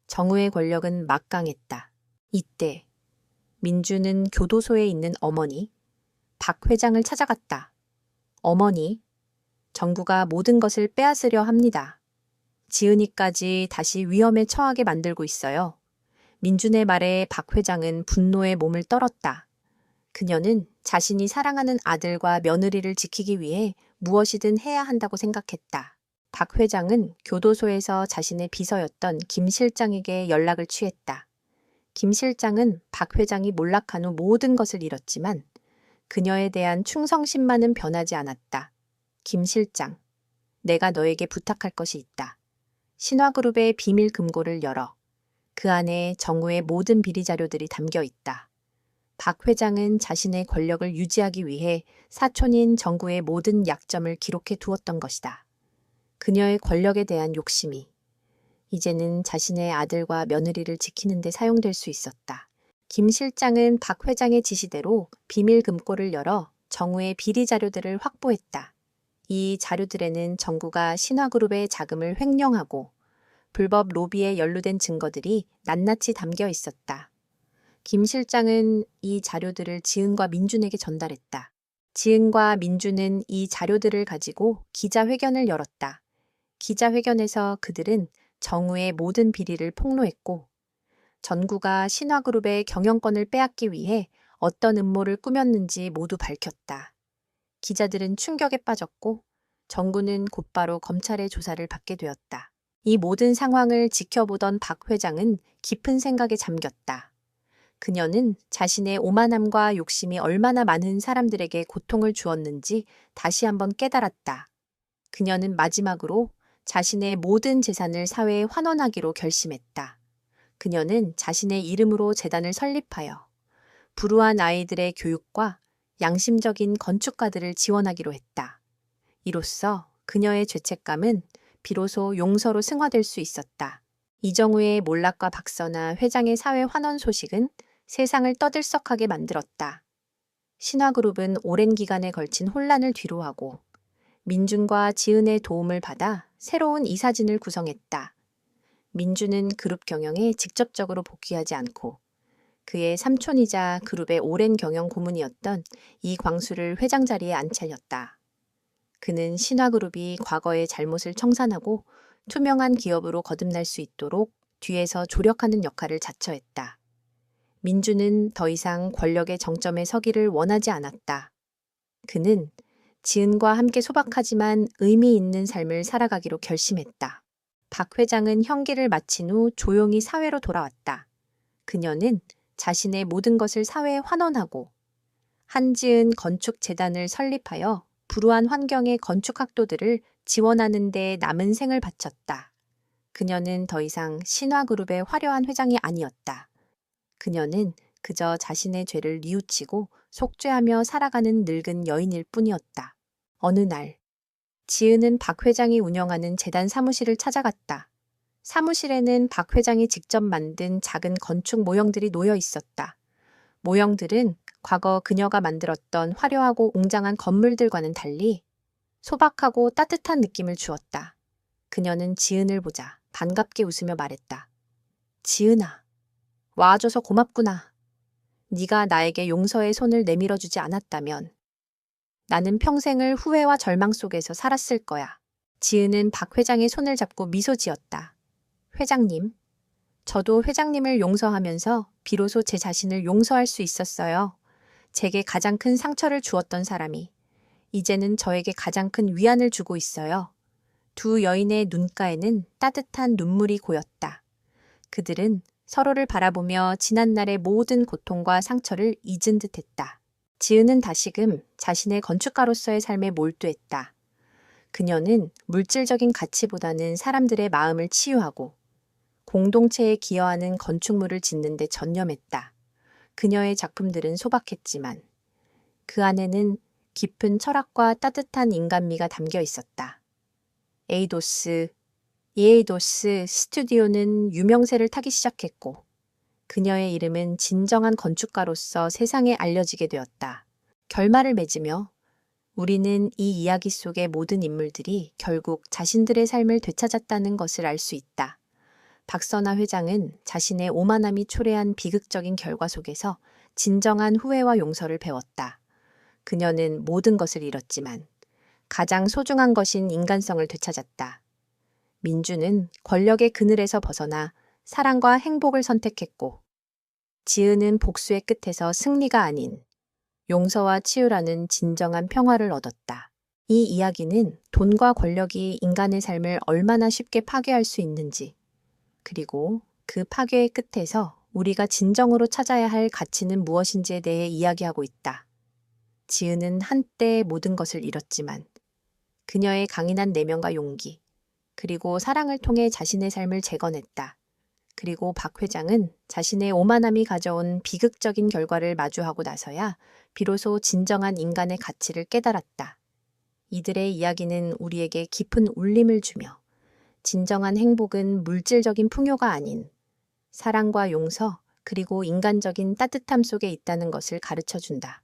정우의 권력은 막강했다. 이때 민주는 교도소에 있는 어머니, 박 회장을 찾아갔다. 어머니, 정부가 모든 것을 빼앗으려 합니다. 지은이까지 다시 위험에 처하게 만들고 있어요. 민준의 말에 박 회장은 분노에 몸을 떨었다. 그녀는 자신이 사랑하는 아들과 며느리를 지키기 위해 무엇이든 해야 한다고 생각했다. 박 회장은 교도소에서 자신의 비서였던 김 실장에게 연락을 취했다. 김 실장은 박 회장이 몰락한 후 모든 것을 잃었지만 그녀에 대한 충성심만은 변하지 않았다. 김 실장, 내가 너에게 부탁할 것이 있다. 신화그룹의 비밀 금고를 열어. 그 안에 정우의 모든 비리 자료들이 담겨 있다. 박 회장은 자신의 권력을 유지하기 위해 사촌인 정구의 모든 약점을 기록해 두었던 것이다. 그녀의 권력에 대한 욕심이 이제는 자신의 아들과 며느리를 지키는 데 사용될 수 있었다. 김 실장은 박 회장의 지시대로 비밀 금고를 열어 정우의 비리 자료들을 확보했다. 이 자료들에는 정구가 신화그룹의 자금을 횡령하고 불법 로비에 연루된 증거들이 낱낱이 담겨 있었다. 김 실장은 이 자료들을 지은과 민준에게 전달했다. 지은과 민준은 이 자료들을 가지고 기자회견을 열었다. 기자회견에서 그들은 정우의 모든 비리를 폭로했고 전구가 신화그룹의 경영권을 빼앗기 위해 어떤 음모를 꾸몄는지 모두 밝혔다. 기자들은 충격에 빠졌고 정구는 곧바로 검찰의 조사를 받게 되었다. 이 모든 상황을 지켜보던 박 회장은 깊은 생각에 잠겼다. 그녀는 자신의 오만함과 욕심이 얼마나 많은 사람들에게 고통을 주었는지 다시 한번 깨달았다. 그녀는 마지막으로 자신의 모든 재산을 사회에 환원하기로 결심했다. 그녀는 자신의 이름으로 재단을 설립하여 불우한 아이들의 교육과 양심적인 건축가들을 지원하기로 했다. 이로써 그녀의 죄책감은 비로소 용서로 승화될 수 있었다. 이정우의 몰락과 박서나 회장의 사회 환원 소식은 세상을 떠들썩하게 만들었다. 신화그룹은 오랜 기간에 걸친 혼란을 뒤로하고 민준과 지은의 도움을 받아 새로운 이사진을 구성했다. 민준은 그룹 경영에 직접적으로 복귀하지 않고 그의 삼촌이자 그룹의 오랜 경영 고문이었던 이광수를 회장 자리에 앉혀렸다. 그는 신화그룹이 과거의 잘못을 청산하고 투명한 기업으로 거듭날 수 있도록 뒤에서 조력하는 역할을 자처했다. 민주는 더 이상 권력의 정점에 서기를 원하지 않았다. 그는 지은과 함께 소박하지만 의미 있는 삶을 살아가기로 결심했다. 박 회장은 형기를 마친 후 조용히 사회로 돌아왔다. 그녀는 자신의 모든 것을 사회에 환원하고 한지은 건축재단을 설립하여 불우한 환경의 건축학도들을 지원하는 데 남은 생을 바쳤다. 그녀는 더 이상 신화그룹의 화려한 회장이 아니었다. 그녀는 그저 자신의 죄를 뉘우치고 속죄하며 살아가는 늙은 여인일 뿐이었다. 어느 날, 지은은 박 회장이 운영하는 재단 사무실을 찾아갔다. 사무실에는 박 회장이 직접 만든 작은 건축 모형들이 놓여 있었다. 모형들은 과거 그녀가 만들었던 화려하고 웅장한 건물들과는 달리 소박하고 따뜻한 느낌을 주었다. 그녀는 지은을 보자 반갑게 웃으며 말했다. 지은아, 와줘서 고맙구나. 네가 나에게 용서의 손을 내밀어주지 않았다면 나는 평생을 후회와 절망 속에서 살았을 거야. 지은은 박 회장의 손을 잡고 미소 지었다. 회장님, 저도 회장님을 용서하면서 비로소 제 자신을 용서할 수 있었어요. 제게 가장 큰 상처를 주었던 사람이 이제는 저에게 가장 큰 위안을 주고 있어요. 두 여인의 눈가에는 따뜻한 눈물이 고였다. 그들은 서로를 바라보며 지난날의 모든 고통과 상처를 잊은 듯했다. 지은은 다시금 자신의 건축가로서의 삶에 몰두했다. 그녀는 물질적인 가치보다는 사람들의 마음을 치유하고 공동체에 기여하는 건축물을 짓는 데 전념했다. 그녀의 작품들은 소박했지만 그 안에는 깊은 철학과 따뜻한 인간미가 담겨 있었다. 이에이도스 스튜디오는 유명세를 타기 시작했고 그녀의 이름은 진정한 건축가로서 세상에 알려지게 되었다. 결말을 맺으며 우리는 이 이야기 속의 모든 인물들이 결국 자신들의 삶을 되찾았다는 것을 알 수 있다. 박선아 회장은 자신의 오만함이 초래한 비극적인 결과 속에서 진정한 후회와 용서를 배웠다. 그녀는 모든 것을 잃었지만 가장 소중한 것인 인간성을 되찾았다. 민주는 권력의 그늘에서 벗어나 사랑과 행복을 선택했고 지은은 복수의 끝에서 승리가 아닌 용서와 치유라는 진정한 평화를 얻었다. 이 이야기는 돈과 권력이 인간의 삶을 얼마나 쉽게 파괴할 수 있는지, 그리고 그 파괴의 끝에서 우리가 진정으로 찾아야 할 가치는 무엇인지에 대해 이야기하고 있다. 지은은 한때 모든 것을 잃었지만 그녀의 강인한 내면과 용기, 그리고 사랑을 통해 자신의 삶을 재건했다. 그리고 박 회장은 자신의 오만함이 가져온 비극적인 결과를 마주하고 나서야 비로소 진정한 인간의 가치를 깨달았다. 이들의 이야기는 우리에게 깊은 울림을 주며 진정한 행복은 물질적인 풍요가 아닌 사랑과 용서, 그리고 인간적인 따뜻함 속에 있다는 것을 가르쳐 준다.